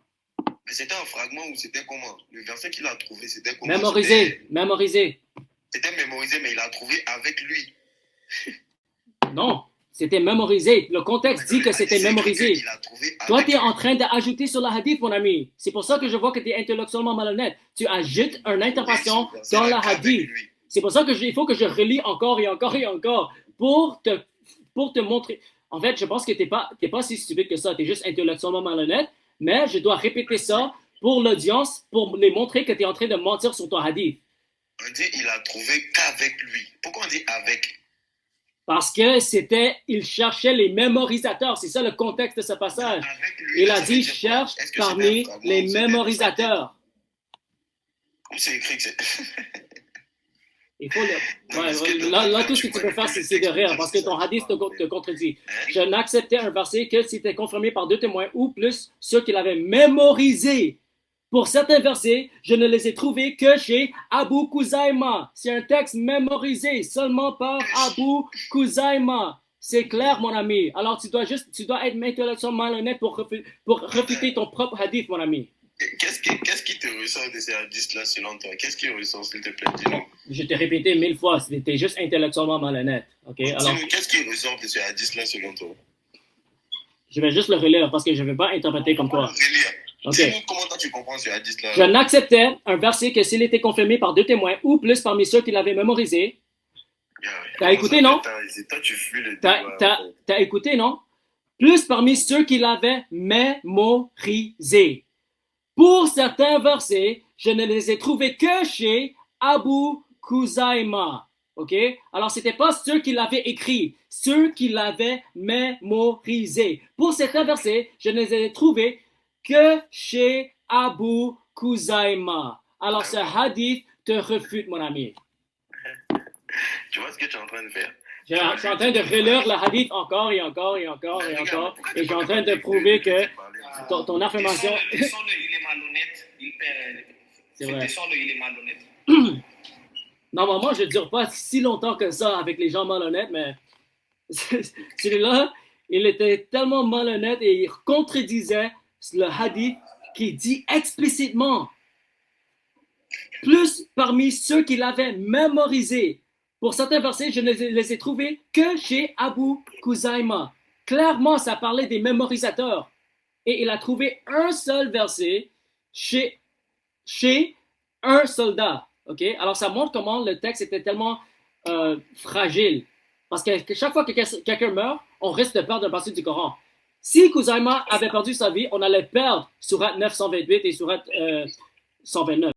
Mais c'était un fragment ou c'était comment? Le verset qu'il a trouvé, c'était comment? Mémorisé. C'était mémorisé, mais il a trouvé avec lui. Non, c'était mémorisé. Le contexte dit que c'était mémorisé. Toi, tu es en train d'ajouter sur le hadith, mon ami. C'est pour ça que je vois que tu es intellectuellement malhonnête. Tu ajoutes une interprétation dans le hadith. C'est pour ça qu'il faut que je relis encore et encore et encore pour te montrer. En fait, je pense que tu n'es pas si stupide que ça. Tu es juste intellectuellement malhonnête. Mais je dois répéter ça pour l'audience, pour les montrer que tu es en train de mentir sur ton hadith. On dit il a trouvé qu'avec lui. Pourquoi on dit avec? Parce que il cherchait les mémorisateurs. C'est ça le contexte de ce passage. Lui, il a dit cherche parmi les mémorisateurs. Où c'est écrit que c'est... Il faut là, tout ce que tu peux faire, c'est de rire, parce que ton hadith te contredit. Je n'acceptais un verset que s'il était confirmé par deux témoins ou plus ceux qui l'avaient mémorisé. Pour certains versets, je ne les ai trouvés que chez Abu Khuzaima. C'est un texte mémorisé seulement par Abu Khuzaima. C'est clair, mon ami. Alors, tu dois être intellectuellement malhonnête pour refuter ton propre hadith, mon ami. Qu'est-ce qui te ressort de ces hadiths-là selon toi? Qu'est-ce qui ressort, s'il te plaît? Dis-nous. Je t'ai répété 1000 fois, c'était juste intellectuellement malhonnête. Okay? Alors, qu'est-ce qui ressort de ces hadiths-là selon toi? Je vais juste le relire parce que je ne vais pas interpréter comme toi. Okay. Dis-nous comment toi tu comprends ces hadiths-là. Je n'acceptais un verset que s'il était confirmé par deux témoins ou plus parmi ceux qui l'avaient mémorisé. T'as écouté, non? Toi, tu fuis le T'as écouté, non? Plus parmi ceux qui l'avaient mémorisé. Pour certains versets, je ne les ai trouvés que chez Abu Khuzaima. OK? Alors, ce n'était pas ceux qui l'avaient écrit, ceux qui l'avaient mémorisé. Pour certains versets, je ne les ai trouvés que chez Abu Khuzaima. Alors, ce hadith te refute, mon ami. Tu vois ce que tu es en train de faire? Je suis en train de relire le hadith encore et encore et encore et encore. Et je suis en train de prouver que ton affirmation... Il est malhonnête. C'est vrai. Il est malhonnête. Normalement, je ne dure pas si longtemps que ça avec les gens malhonnêtes, mais celui-là, il était tellement malhonnête et il contredisait le hadith qui dit explicitement plus parmi ceux qui l'avaient mémorisé. Pour certains versets, je ne les ai trouvés que chez Abu Khuzaima. Clairement, ça parlait des mémorisateurs. Et il a trouvé un seul verset chez un soldat. Okay? Alors, ça montre comment le texte était tellement fragile. Parce que chaque fois que quelqu'un meurt, on risque de perdre un passage du Coran. Si Khuzaima avait perdu sa vie, on allait perdre Sourate 928 et Sourate 129.